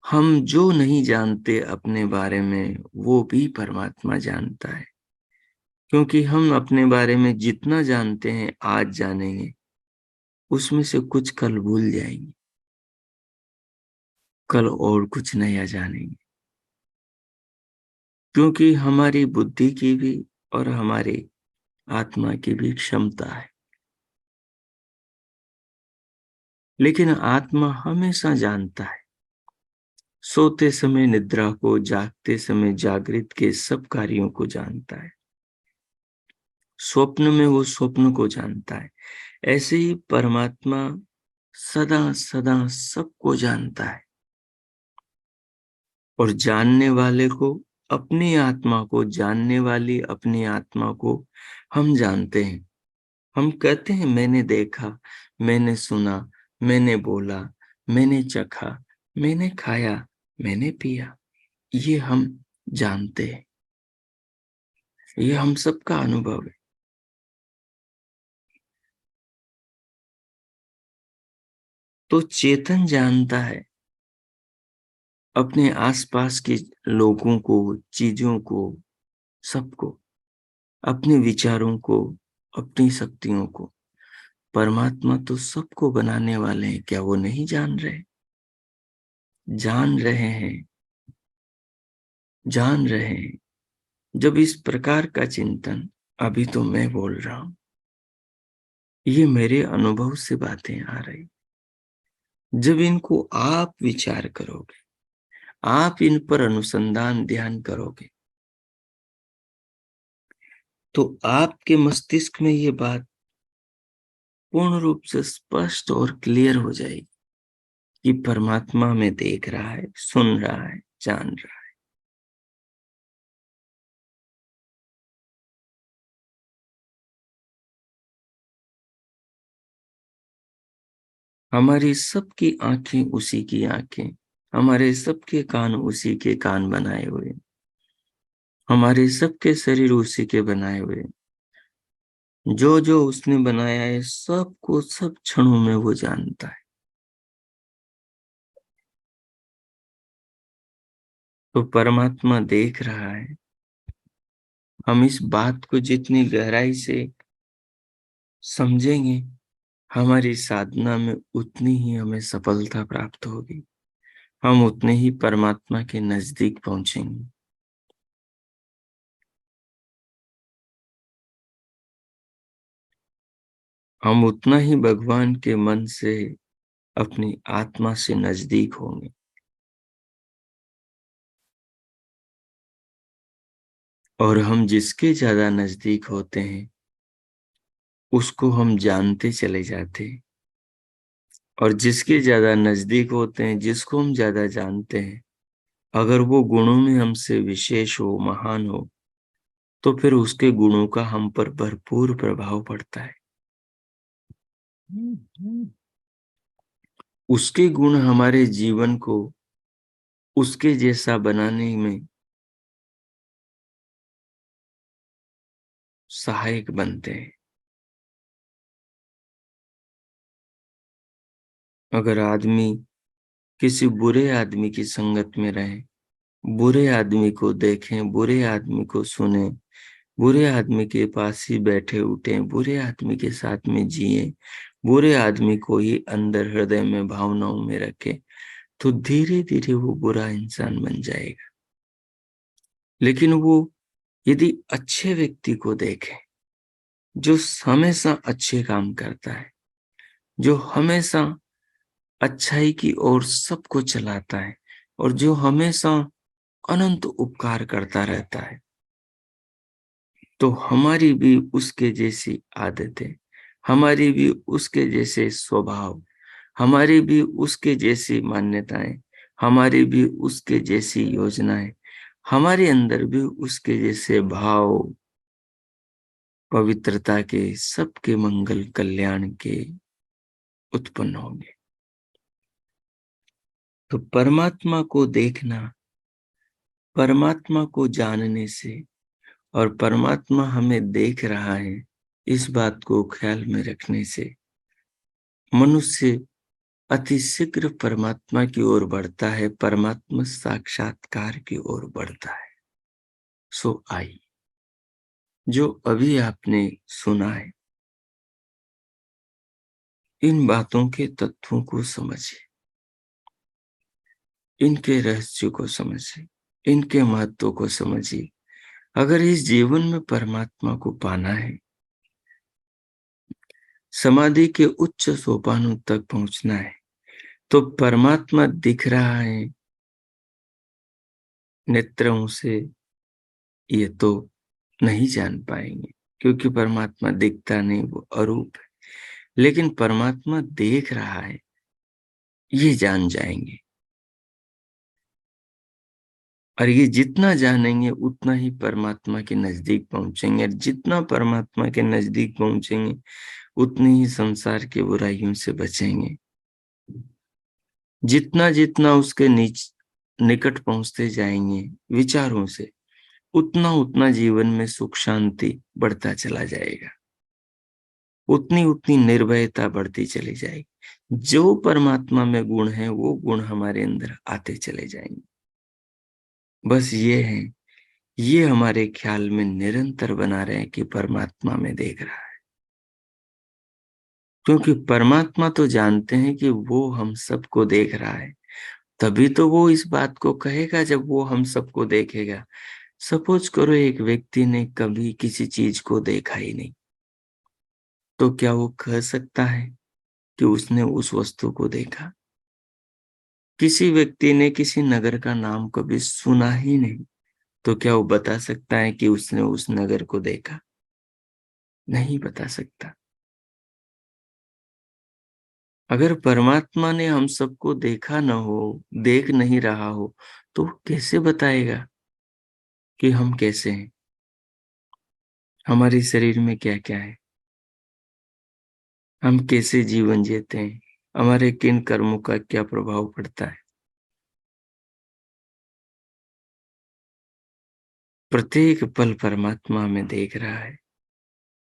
हम जो नहीं जानते अपने बारे में वो भी परमात्मा जानता है। क्योंकि हम अपने बारे में जितना जानते हैं आज जानेंगे, उसमें से कुछ कल भूल जाएंगे, कल और कुछ नया जानेंगे। क्योंकि हमारी बुद्धि की भी और हमारी आत्मा की भी क्षमता है। लेकिन आत्मा हमेशा जानता है, सोते समय निद्रा को, जागते समय जागृत के सब कार्यों को जानता है। स्वप्न में वो स्वप्न को जानता है। ऐसे ही परमात्मा सदा सदा सबको जानता है। और जानने वाले को, अपनी आत्मा को, जानने वाली अपनी आत्मा को हम जानते हैं। हम कहते हैं मैंने देखा, मैंने सुना, मैंने बोला, मैंने चखा, मैंने खाया, मैंने पिया। ये हम जानते हैं, ये हम सबका अनुभव है। तो चेतन जानता है अपने आसपास के लोगों को, चीजों को, सबको, अपने विचारों को, अपनी शक्तियों को। परमात्मा तो सबको बनाने वाले हैं, क्या वो नहीं जान रहे? जान रहे हैं, जान रहे हैं। जब इस प्रकार का चिंतन, अभी तो मैं बोल रहा हूं, ये मेरे अनुभव से बातें आ रही। जब इनको आप विचार करोगे, आप इन पर अनुसंधान ध्यान करोगे, तो आपके मस्तिष्क में ये बात पूर्ण रूप से स्पष्ट और क्लियर हो जाएगी कि परमात्मा में देख रहा है, सुन रहा है, जान रहा है। हमारी सबकी आंखें उसी की आंखें, हमारे सबके कान उसी के कान बनाए हुए, हमारे सबके शरीर उसी के बनाए हुए। जो जो उसने बनाया है सबको सब क्षणों में वो जानता है। तो परमात्मा देख रहा है। हम इस बात को जितनी गहराई से समझेंगे, हमारी साधना में उतनी ही हमें सफलता प्राप्त होगी, हम उतने ही परमात्मा के नजदीक पहुंचेंगे। हम उतना ही भगवान के मन से, अपनी आत्मा से नजदीक होंगे। और हम जिसके ज्यादा नजदीक होते हैं उसको हम जानते चले जाते हैं, और जिसके ज्यादा नजदीक होते हैं, जिसको हम ज्यादा जानते हैं, अगर वो गुणों में हमसे विशेष हो, महान हो, तो फिर उसके गुणों का हम पर भरपूर प्रभाव पड़ता है। उसके गुण हमारे जीवन को उसके जैसा बनाने में सहायक बनते हैं। अगर आदमी किसी बुरे आदमी की संगत में रहे, बुरे आदमी को देखें, बुरे आदमी को सुने, बुरे आदमी के पास ही बैठे उठे, बुरे आदमी के साथ में जिए, बुरे आदमी को ही अंदर हृदय में भावनाओं में रखे, तो धीरे धीरे वो बुरा इंसान बन जाएगा। लेकिन वो यदि अच्छे व्यक्ति को देखे, जो हमेशा अच्छे काम करता है, जो हमेशा अच्छाई की ओर सबको चलाता है, और जो हमेशा अनंत उपकार करता रहता है, तो हमारी भी उसके जैसी आदतें, हमारी भी उसके जैसे स्वभाव, हमारी भी उसके जैसी मान्यताएं, हमारी भी उसके जैसी योजनाएं, हमारे अंदर भी उसके जैसे भाव, पवित्रता के, सबके मंगल कल्याण के उत्पन्न होंगे। तो परमात्मा को देखना, परमात्मा को जानने से, और परमात्मा हमें देख रहा है, इस बात को ख्याल में रखने से मनुष्य अति शीघ्र परमात्मा की ओर बढ़ता है, परमात्मा साक्षात्कार की ओर बढ़ता है। सो आई, जो अभी आपने सुना है, इन बातों के तत्वों को समझिए, इनके रहस्य को समझिए, इनके महत्व को समझिए। अगर इस जीवन में परमात्मा को पाना है, समाधि के उच्च सोपानों तक पहुंचना है, तो परमात्मा दिख रहा है नेत्रों से, ये तो नहीं जान पाएंगे, क्योंकि परमात्मा दिखता नहीं, वो अरूप है। लेकिन परमात्मा देख रहा है, ये जान जाएंगे। और ये जितना जानेंगे उतना ही परमात्मा के नजदीक पहुंचेंगे, और जितना परमात्मा के नजदीक पहुंचेंगे उतनी ही संसार के बुराइयों से बचेंगे। जितना जितना उसके निकट पहुंचते जाएंगे विचारों से, उतना उतना जीवन में सुख शांति बढ़ता चला जाएगा, उतनी उतनी निर्भयता बढ़ती चली जाएगी। जो परमात्मा में गुण है वो गुण हमारे अंदर आते चले जाएंगे। बस ये है, ये हमारे ख्याल में निरंतर बना रहे कि परमात्मा में देख रहा है, क्योंकि परमात्मा तो जानते हैं कि वो हम सबको देख रहा है। तभी तो वो इस बात को कहेगा जब वो हम सबको देखेगा। सपोज करो एक व्यक्ति ने कभी किसी चीज को देखा ही नहीं, तो क्या वो कह सकता है कि उसने उस वस्तु को देखा? किसी व्यक्ति ने किसी नगर का नाम कभी सुना ही नहीं, तो क्या वो बता सकता है कि उसने उस नगर को देखा? नहीं बता सकता। अगर परमात्मा ने हम सबको देखा न हो, देख नहीं रहा हो, तो वो कैसे बताएगा कि हम कैसे हैं, हमारे शरीर में क्या क्या है, हम कैसे जीवन जीते हैं, हमारे किन कर्मों का क्या प्रभाव पड़ता है? प्रत्येक पल परमात्मा में देख रहा है।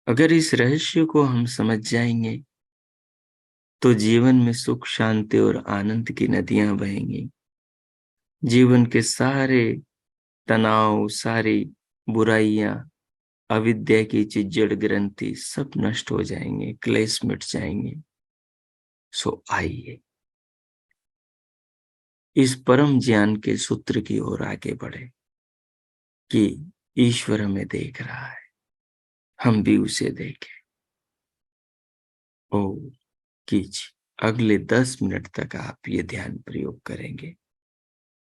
अगर इस रहस्य को हम समझ जाएंगे तो जीवन में सुख, शांति और आनंद की नदियां बहेंगी। जीवन के सारे तनाव, सारी बुराइयां, अविद्या की चिज्जड़ ग्रंथि सब नष्ट हो जाएंगे, क्लेश मिट जाएंगे। सो आइए इस परम ज्ञान के सूत्र की ओर आगे बढ़े कि ईश्वर हमें देख रहा है, हम भी उसे देखें। ओ कीजिए, अगले 10 मिनट तक आप ये ध्यान प्रयोग करेंगे।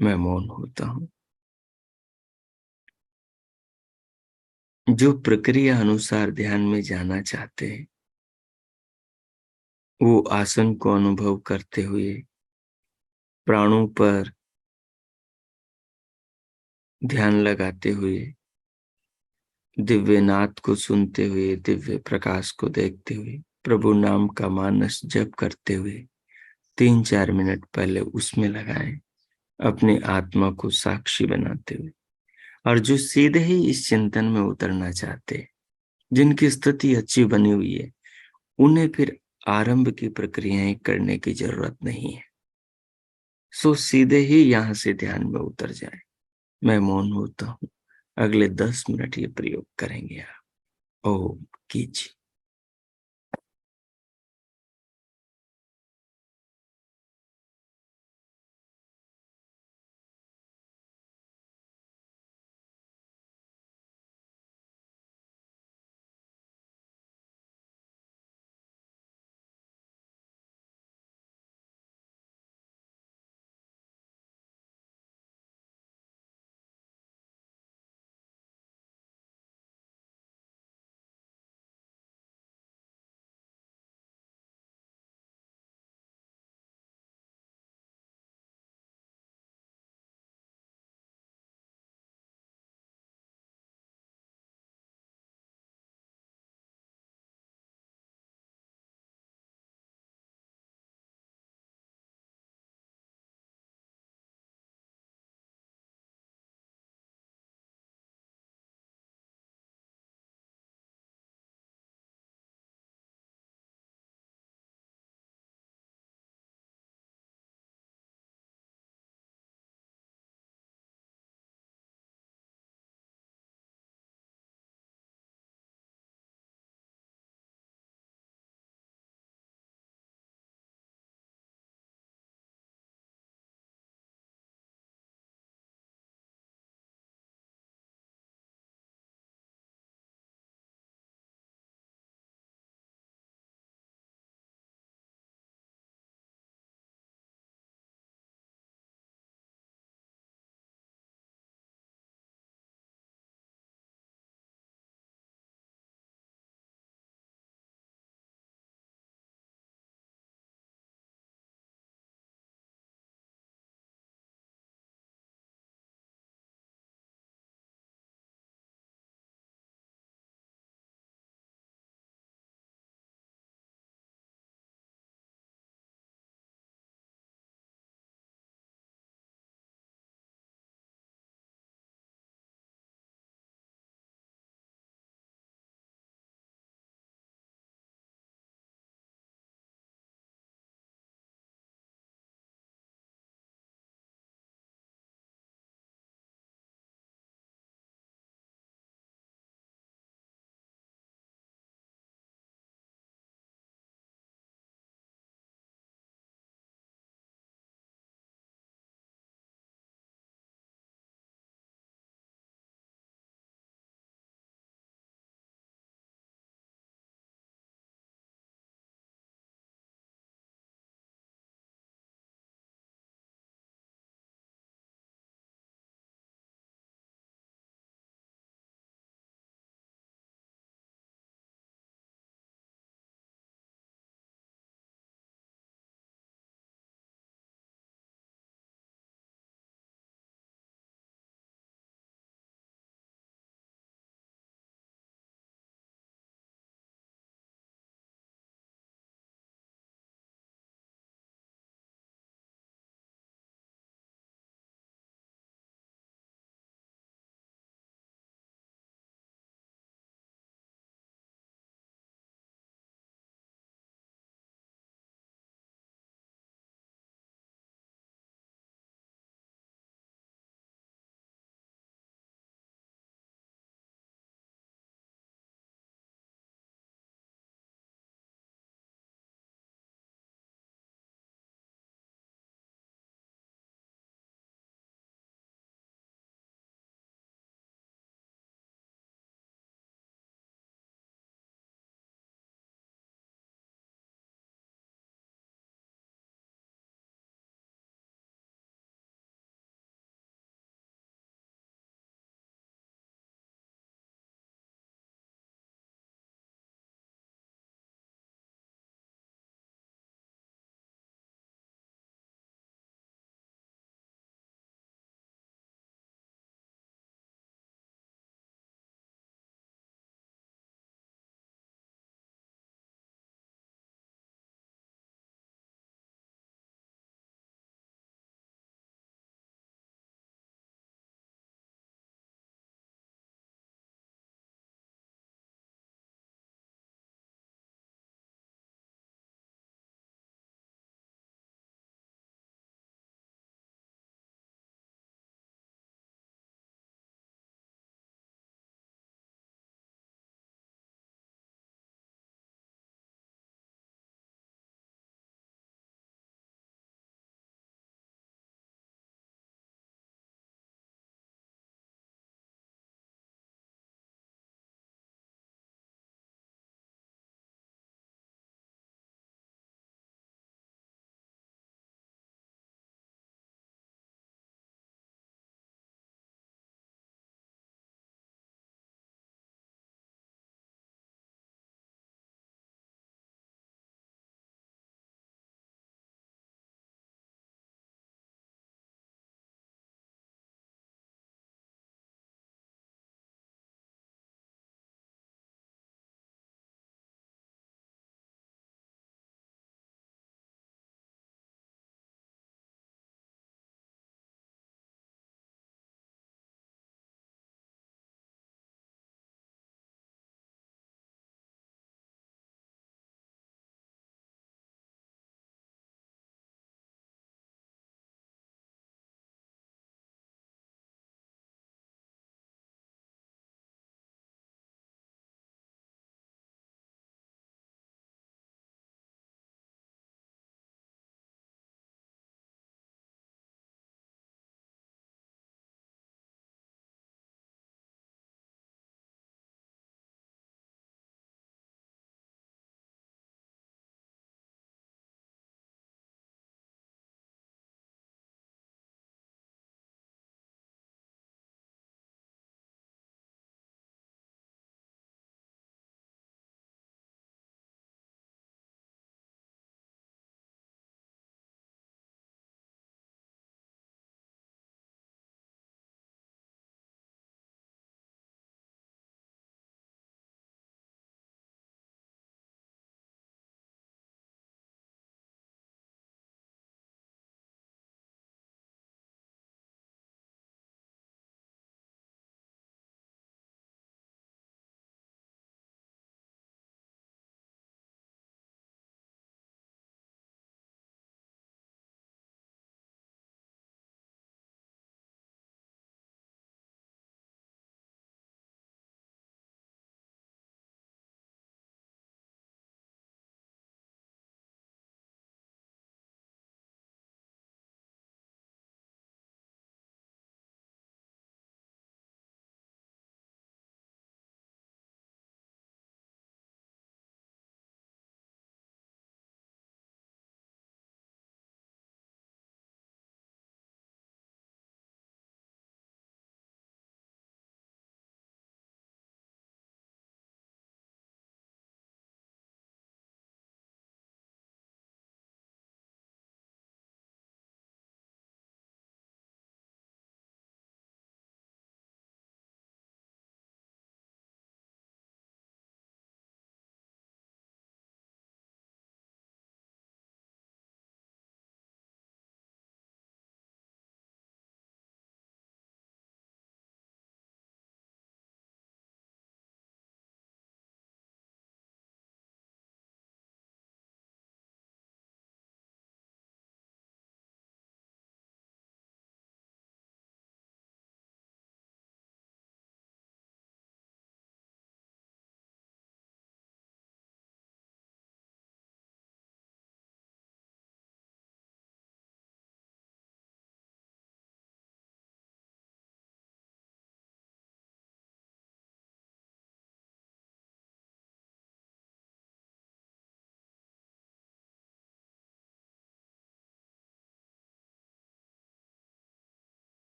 मैं मौन होता हूं। जो प्रक्रिया अनुसार ध्यान में जाना चाहते हैं वो आसन को अनुभव करते हुए, प्राणों पर ध्यान लगाते हुए, दिव्य नाद को सुनते हुए, दिव्य प्रकाश को देखते हुए, प्रभु नाम का मानस जप करते हुए 3-4 मिनट पहले उसमें लगाएं, अपने आत्मा को साक्षी बनाते हुए। और जो सीधे ही इस चिंतन में उतरना चाहते हैं, जिनकी स्थिति अच्छी बनी हुई है, उन्हें फिर आरंभ की प्रक्रियाएं करने की जरूरत नहीं है। सो सीधे ही यहां से ध्यान में उतर जाए। मैं मौन होता हूं। अगले 10 मिनट ये प्रयोग करेंगे आप। ओम कीजिए।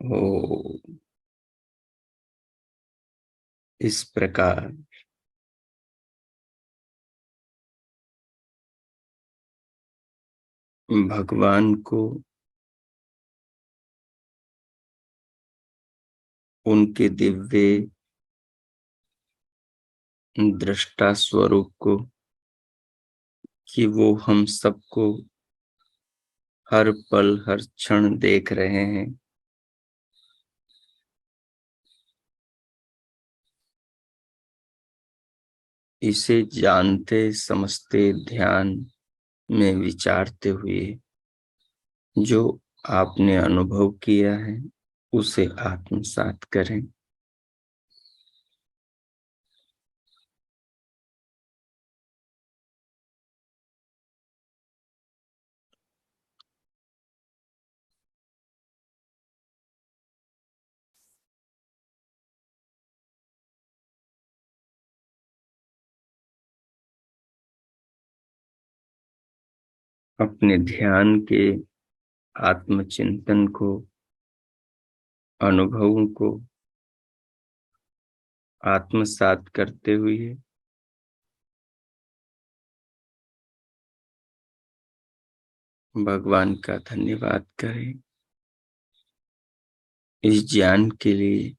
ओ, इस प्रकार भगवान को उनके दिव्य दृष्टा स्वरूप को, कि वो हम सबको हर पल हर क्षण देख रहे हैं, इसे जानते समझते ध्यान में विचारते हुए जो आपने अनुभव किया है उसे आत्मसात करें। अपने ध्यान के आत्मचिंतन को, अनुभवों को आत्मसात करते हुए भगवान का धन्यवाद करें इस ज्ञान के लिए,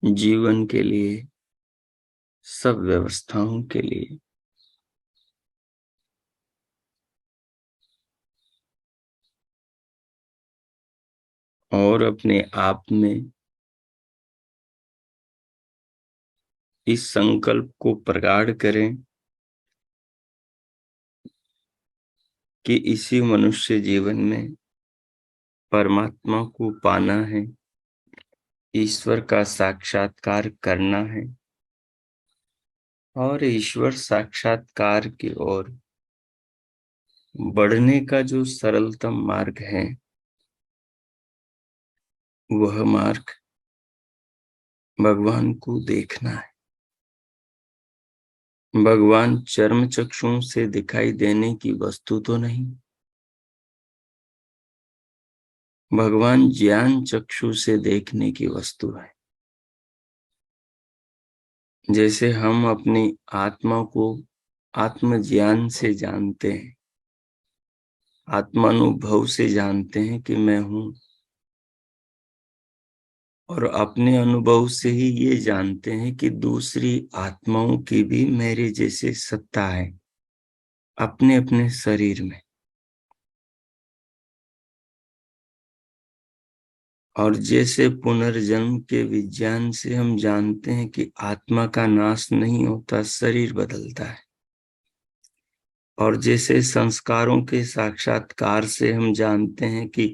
जीवन के लिए, सब व्यवस्थाओं के लिए। और अपने आप में इस संकल्प को प्रगाढ़ करें कि इसी मनुष्य जीवन में परमात्मा को पाना है, ईश्वर का साक्षात्कार करना है, और ईश्वर साक्षात्कार की ओर बढ़ने का जो सरलतम मार्ग है वह मार्ग भगवान को देखना है। भगवान चर्म चक्षुओं से दिखाई देने की वस्तु तो नहीं, भगवान ज्ञान चक्षु से देखने की वस्तु है। जैसे हम अपनी आत्मा को आत्मज्ञान से जानते हैं, आत्मानुभव से जानते हैं कि मैं हूं, और अपने अनुभव से ही ये जानते हैं कि दूसरी आत्माओं की भी मेरे जैसे सत्ता है अपने अपने शरीर में। और जैसे पुनर्जन्म के विज्ञान से हम जानते हैं कि आत्मा का नाश नहीं होता, शरीर बदलता है। और जैसे संस्कारों के साक्षात्कार से हम जानते हैं कि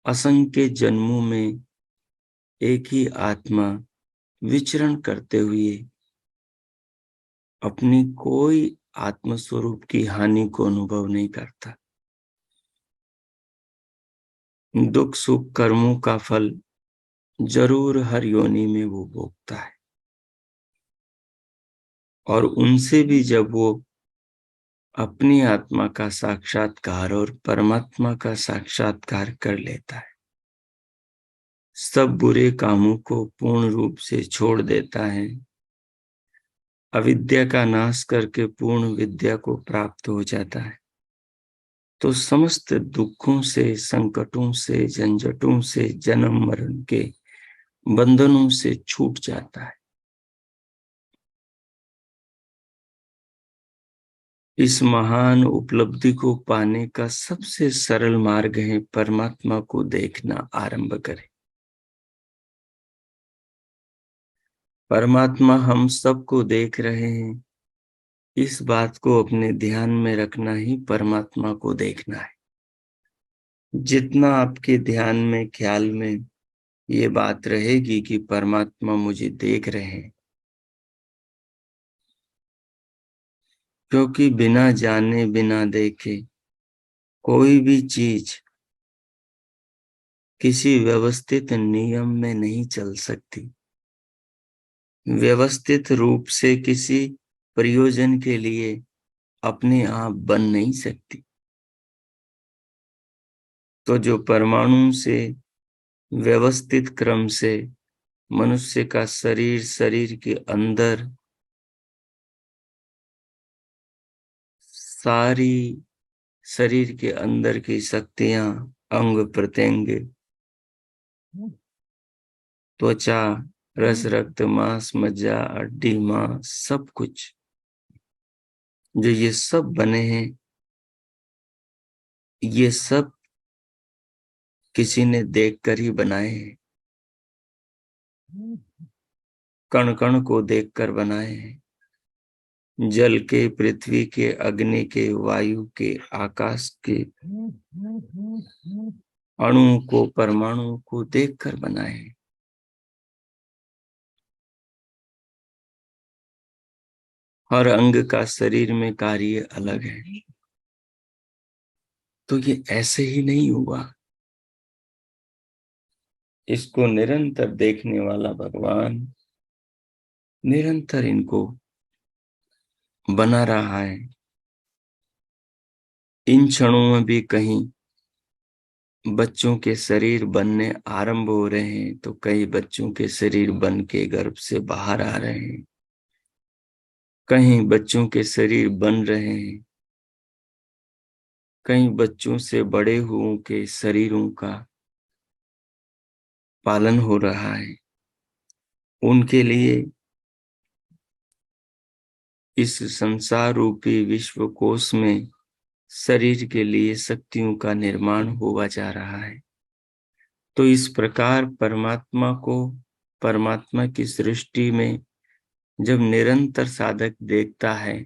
असंख्य जन्मों में एक ही आत्मा विचरण करते हुए अपनी कोई आत्मस्वरूप की हानि को अनुभव नहीं करता, दुख सुख कर्मों का फल जरूर हर योनि में वो भोगता है। और उनसे भी जब वो अपनी आत्मा का साक्षात्कार और परमात्मा का साक्षात्कार कर लेता है, सब बुरे कामों को पूर्ण रूप से छोड़ देता है, अविद्या का नाश करके पूर्ण विद्या को प्राप्त हो जाता है, तो समस्त दुखों से, संकटों से, झंझटों से, जन्म मरण के बंधनों से छूट जाता है। इस महान उपलब्धि को पाने का सबसे सरल मार्ग है परमात्मा को देखना आरंभ करें। परमात्मा हम सबको देख रहे हैं, इस बात को अपने ध्यान में रखना ही परमात्मा को देखना है। जितना आपके ध्यान में, ख्याल में ये बात रहेगी कि परमात्मा मुझे देख रहे हैं, क्योंकि बिना जाने बिना देखे कोई भी चीज किसी व्यवस्थित नियम में नहीं चल सकती, व्यवस्थित रूप से किसी प्रयोजन के लिए अपने आप बन नहीं सकती। तो जो परमाणु से व्यवस्थित क्रम से मनुष्य का शरीर के अंदर सारी शरीर के अंदर की शक्तियां, अंग प्रत्यंग, त्वचा, रस, रक्त, मांस, मज्जा, हड्डी, मांस, सब कुछ जो ये सब बने हैं, ये सब किसी ने देखकर ही बनाए हैं। कण कण को देखकर बनाए हैं। जल के, पृथ्वी के, अग्नि के, वायु के, आकाश के, अणु को, परमाणु को देखकर बनाए हैं। हर अंग का शरीर में कार्य अलग है। तो ये ऐसे ही नहीं हुआ। इसको निरंतर देखने वाला भगवान निरंतर इनको बना रहा है। इन क्षणों में भी कहीं बच्चों के शरीर बनने आरंभ हो रहे हैं, तो कई बच्चों के शरीर बन के गर्भ से बाहर आ रहे हैं। कहीं बच्चों के शरीर बन रहे हैं, कई बच्चों से बड़े हुओं के शरीरों का पालन हो रहा है। उनके लिए इस संसार रूपी विश्व कोश में शरीर के लिए शक्तियों का निर्माण हुआ जा रहा है। तो इस प्रकार परमात्मा की सृष्टि में जब निरंतर साधक देखता है,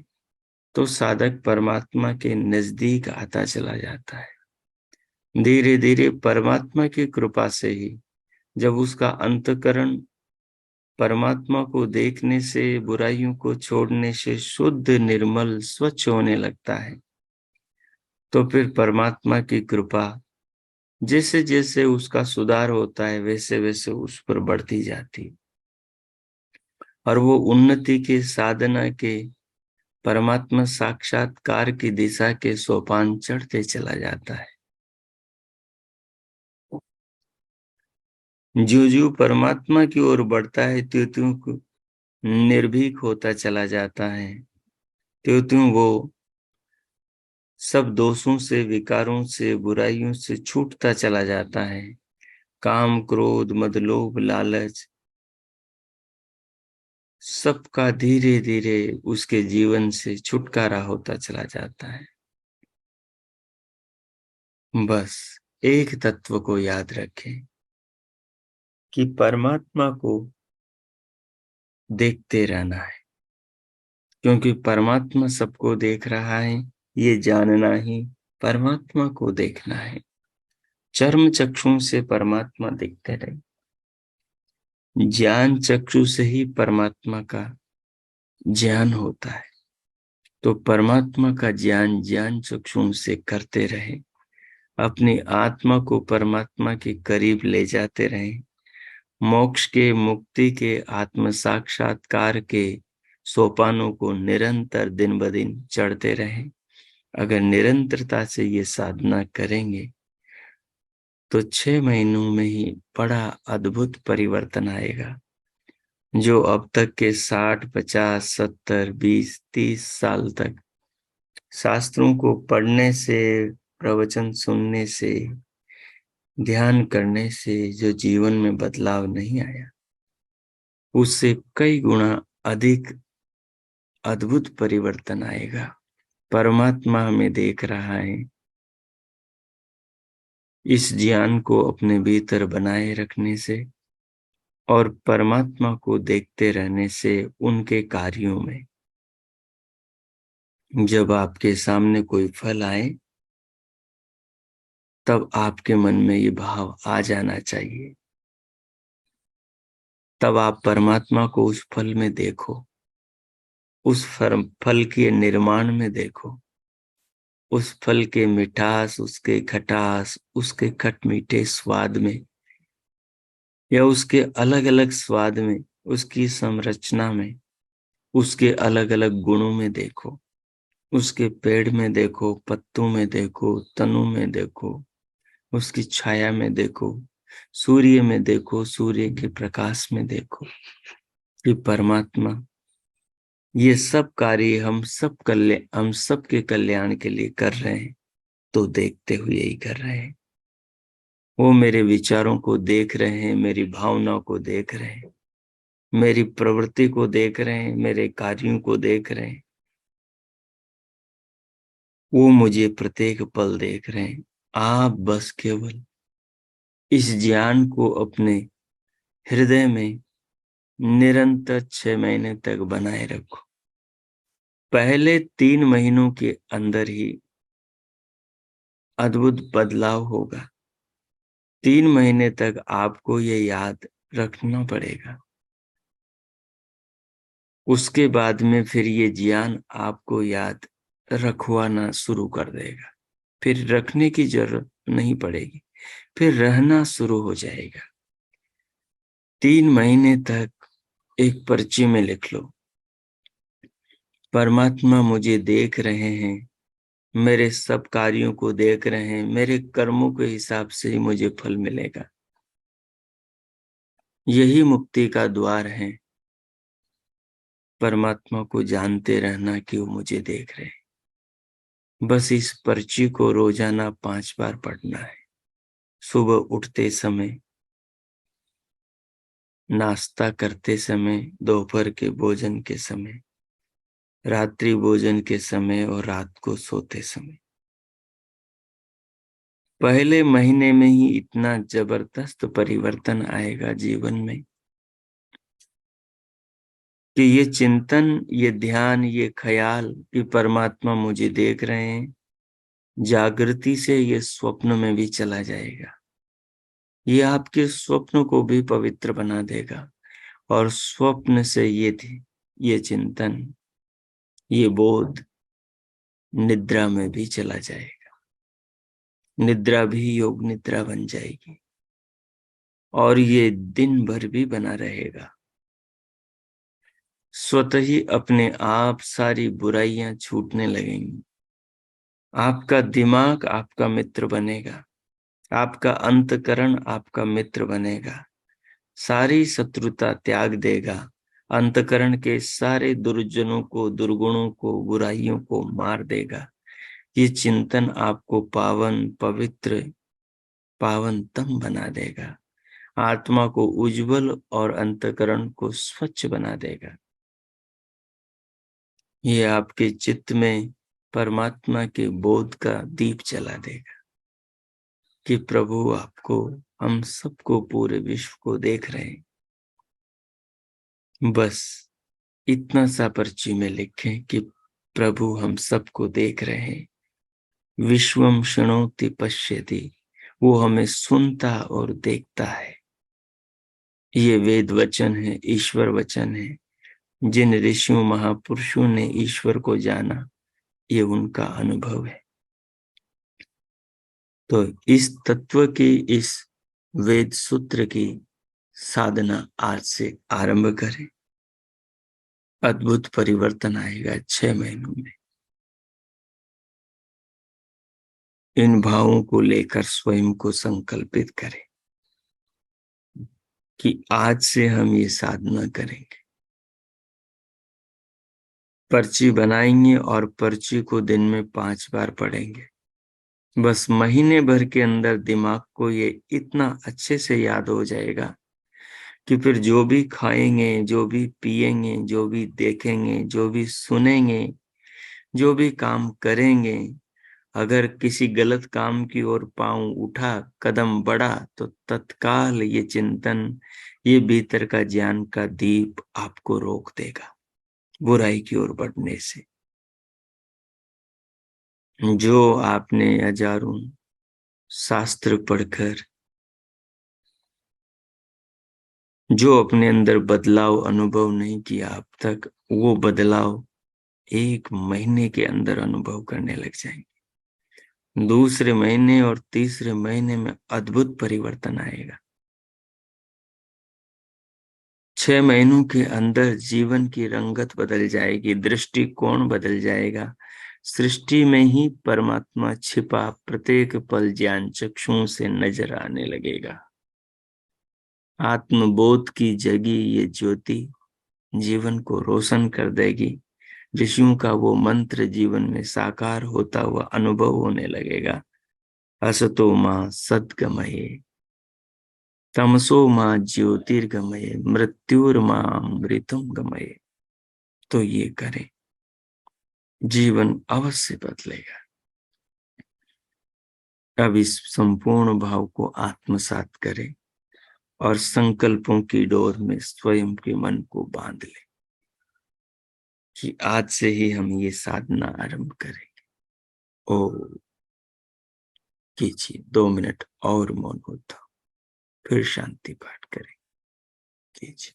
तो साधक परमात्मा के नजदीक आता चला जाता है। धीरे धीरे परमात्मा की कृपा से ही जब उसका अंतःकरण परमात्मा को देखने से, बुराइयों को छोड़ने से शुद्ध, निर्मल, स्वच्छ होने लगता है, तो फिर परमात्मा की कृपा जैसे जैसे उसका सुधार होता है, वैसे वैसे उस पर बढ़ती जाती, और वो उन्नति के, साधना के, परमात्मा साक्षात्कार की दिशा के सोपान चढ़ते चला जाता है। जो जो परमात्मा की ओर बढ़ता है, त्यों त्यों निर्भीक होता चला जाता है, त्यों त्यों वो सब दोषों से, विकारों से, बुराइयों से छूटता चला जाता है। काम, क्रोध, मद, लोभ, लालच सबका धीरे धीरे उसके जीवन से छुटकारा होता चला जाता है। बस एक तत्व को याद रखें कि परमात्मा को देखते रहना है, क्योंकि परमात्मा सबको देख रहा है। ये जानना ही परमात्मा को देखना है। चर्म चक्षु से परमात्मा दिखते रहे, ज्ञान चक्षु से ही परमात्मा का ज्ञान होता है। तो परमात्मा का ज्ञान ज्ञान चक्षु से करते रहे, अपनी आत्मा को परमात्मा के करीब ले जाते रहे, मोक्ष के, मुक्ति के, आत्म साक्षात्कार के सोपानों को निरंतर दिन ब दिन चढ़ते रहे। अगर निरंतरता से ये साधना करेंगे तो 6 महीनों में ही बड़ा अद्भुत परिवर्तन आएगा। जो अब तक के 60, 50, 70, 20, 30 साल तक शास्त्रों को पढ़ने से, प्रवचन सुनने से, ध्यान करने से जो जीवन में बदलाव नहीं आया, उससे कई गुना अधिक अद्भुत परिवर्तन आएगा। परमात्मा हमें देख रहा है। इस ज्ञान को अपने भीतर बनाए रखने से और परमात्मा को देखते रहने से उनके कार्यों में जब आपके सामने कोई फल आए, तब आपके मन में ये भाव आ जाना चाहिए। तब आप परमात्मा को उस फल में देखो, उस फल के निर्माण में देखो, उस फल के मिठास, उसके खटास, उसके खटमीठे स्वाद में, या उसके अलग अलग स्वाद में, उसकी संरचना में, उसके अलग अलग गुणों में देखो। उसके पेड़ में देखो, पत्तों में देखो, तनों में देखो, उसकी छाया में देखो, सूर्य में देखो, सूर्य के प्रकाश में देखो कि परमात्मा ये सब कार्य हम सब के कल्याण के लिए कर रहे हैं, तो देखते हुए ही कर रहे हैं। वो मेरे विचारों को देख रहे हैं, मेरी भावनाओं को देख रहे हैं, मेरी प्रवृत्ति को देख रहे हैं, मेरे कार्यों को देख रहे हैं। वो मुझे प्रत्येक पल देख रहे हैं। आप बस केवल इस ज्ञान को अपने हृदय में निरंतर 6 महीने तक बनाए रखो। पहले 3 महीनों के अंदर ही अद्भुत बदलाव होगा। 3 महीने तक आपको ये याद रखना पड़ेगा। उसके बाद में फिर ये ज्ञान आपको याद रखवाना शुरू कर देगा। फिर रखने की जरूरत नहीं पड़ेगी, फिर रहना शुरू हो जाएगा। 3 महीने तक एक पर्ची में लिख लो, परमात्मा मुझे देख रहे हैं, मेरे सब कार्यों को देख रहे हैं, मेरे कर्मों के हिसाब से ही मुझे फल मिलेगा। यही मुक्ति का द्वार है, परमात्मा को जानते रहना कि वो मुझे देख रहे हैं। बस इस पर्ची को रोजाना 5 बार पढ़ना है। सुबह उठते समय, नाश्ता करते समय, दोपहर के भोजन के समय, रात्रि भोजन के समय और रात को सोते समय। पहले महीने में ही इतना जबरदस्त परिवर्तन आएगा जीवन में कि ये चिंतन, ये ध्यान, ये ख्याल कि परमात्मा मुझे देख रहे हैं, जागृति से ये स्वप्न में भी चला जाएगा। ये आपके स्वप्न को भी पवित्र बना देगा और स्वप्न से ये चिंतन, ये बोध निद्रा में भी चला जाएगा। निद्रा भी योग निद्रा बन जाएगी और ये दिन भर भी बना रहेगा। स्वतः ही अपने आप सारी बुराइयां छूटने लगेंगी। आपका दिमाग आपका मित्र बनेगा, आपका अंतकरण आपका मित्र बनेगा, सारी शत्रुता त्याग देगा, अंतकरण के सारे दुर्जनों को, दुर्गुणों को, बुराइयों को मार देगा। ये चिंतन आपको पावन, पवित्र, पावनतम बना देगा, आत्मा को उज्जवल और अंतकरण को स्वच्छ बना देगा। ये आपके चित्त में परमात्मा के बोध का दीप जला देगा कि प्रभु आपको, हम सबको, पूरे विश्व को देख रहे हैं। बस इतना सा पर्ची में लिखें कि प्रभु हम सबको देख रहे हैं। विश्वम शृणोति पश्यति, वो हमें सुनता और देखता है। ये वेद वचन है, ईश्वर वचन है। जिन ऋषियों महापुरुषों ने ईश्वर को जाना, ये उनका अनुभव है। तो इस तत्व की, इस वेद सूत्र की साधना आज से आरंभ करें। अद्भुत परिवर्तन आएगा 6 महीनों में। इन भावों को लेकर स्वयं को संकल्पित करें कि आज से हम ये साधना करेंगे। पर्ची बनाएंगे और पर्ची को दिन में 5 बार पढ़ेंगे। बस महीने भर के अंदर दिमाग को ये इतना अच्छे से याद हो जाएगा कि फिर जो भी खाएंगे, जो भी पिएंगे, जो भी देखेंगे, जो भी सुनेंगे, जो भी काम करेंगे, अगर किसी गलत काम की ओर पांव उठा, कदम बढ़ा, तो तत्काल ये चिंतन, ये भीतर का ज्ञान का दीप आपको रोक देगा बुराई की ओर बढ़ने से। जो आपने हजारों शास्त्र पढ़कर जो अपने अंदर बदलाव अनुभव नहीं किया अब तक, वो बदलाव 1 महीने के अंदर अनुभव करने लग जाएंगे। दूसरे महीने और तीसरे महीने में अद्भुत परिवर्तन आएगा। 6 महीनों के अंदर जीवन की रंगत बदल जाएगी, दृष्टिकोण बदल जाएगा, सृष्टि में ही परमात्मा छिपा प्रत्येक पल ज्ञान चक्षुओं से नजर आने लगेगा। आत्मबोध की जगी ये ज्योति जीवन को रोशन कर देगी। ऋषियों का वो मंत्र जीवन में साकार होता हुआ अनुभव होने लगेगा। असतो मां सद्गमये, तमसो मां ज्योतिर्गमये, मृत्युर्मां मृतुम गमये। तो ये करें, जीवन अवश्य बदलेगा। अब इस संपूर्ण भाव को आत्मसात करें और संकल्पों की डोर में स्वयं के मन को बांध ले कि आज से ही हम ये साधना आरंभ करेंगे। ओ कीजिए 2 मिनट और मौन होता, फिर शांति पाठ करें। कीजिए।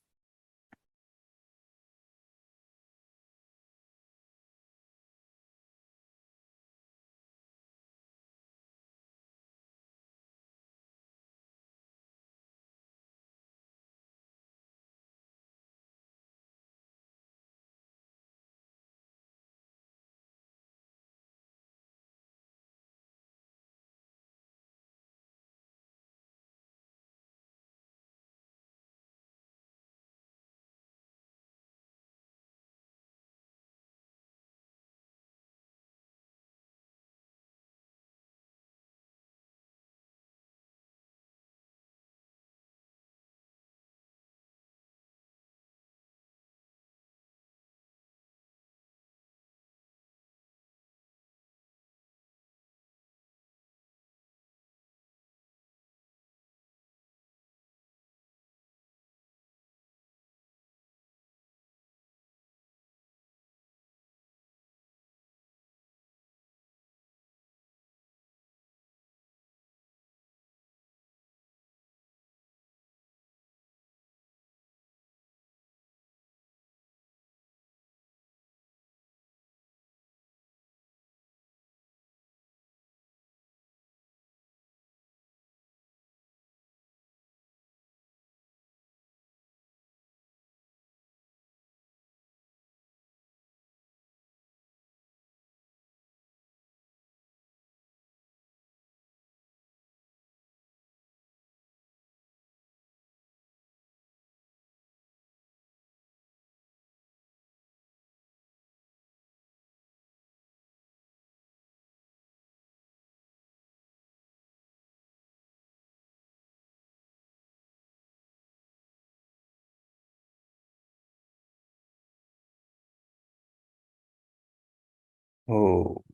हो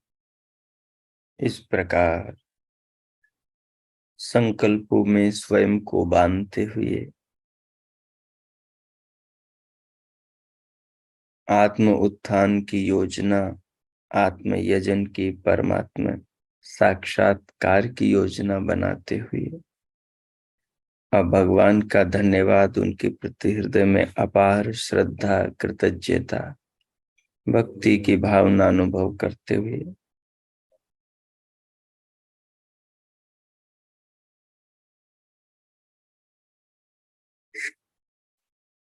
इस प्रकार संकल्पों में स्वयं को बांधते हुए आत्म उत्थान की योजना, आत्म यजन की, परमात्मा साक्षात्कार की योजना बनाते हुए अब भगवान का धन्यवाद, उनके प्रति हृदय में अपार श्रद्धा, कृतज्ञता, भक्ति की भावना अनुभव करते हुए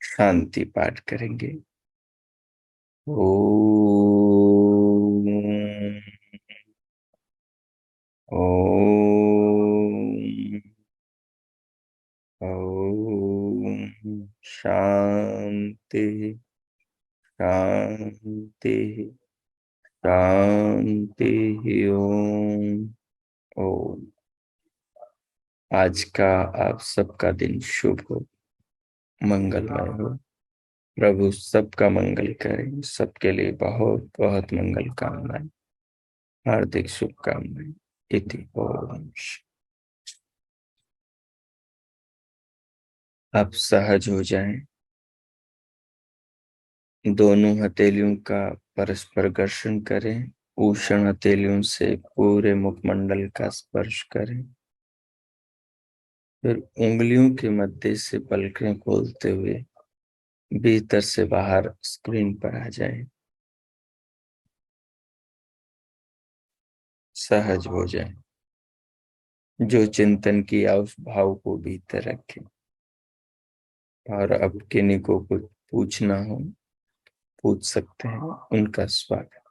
शांति पाठ करेंगे। ओम ओम ओम। शांति शांति शांति। ओम ओम। आज का आप सबका दिन शुभ हो, मंगलमय हो। प्रभु सबका मंगल करें। सबके लिए बहुत बहुत मंगल कामनाएं, हार्दिक शुभकामनाएं। इति ओम। आप सहज हो जाएं। दोनों हथेलियों का परस्पर घर्षण करें। उष्ण हथेलियों से पूरे मुखमंडल का स्पर्श करें। फिर उंगलियों के मध्य से पलकें खोलते हुए भीतर से बाहर स्क्रीन पर आ जाएं। सहज हो जाएं। जो चिंतन की उस भाव को भीतर रखें। और अब किन्हीं को कुछ पूछना हो पूछ सकते हैं। उनका स्वागत।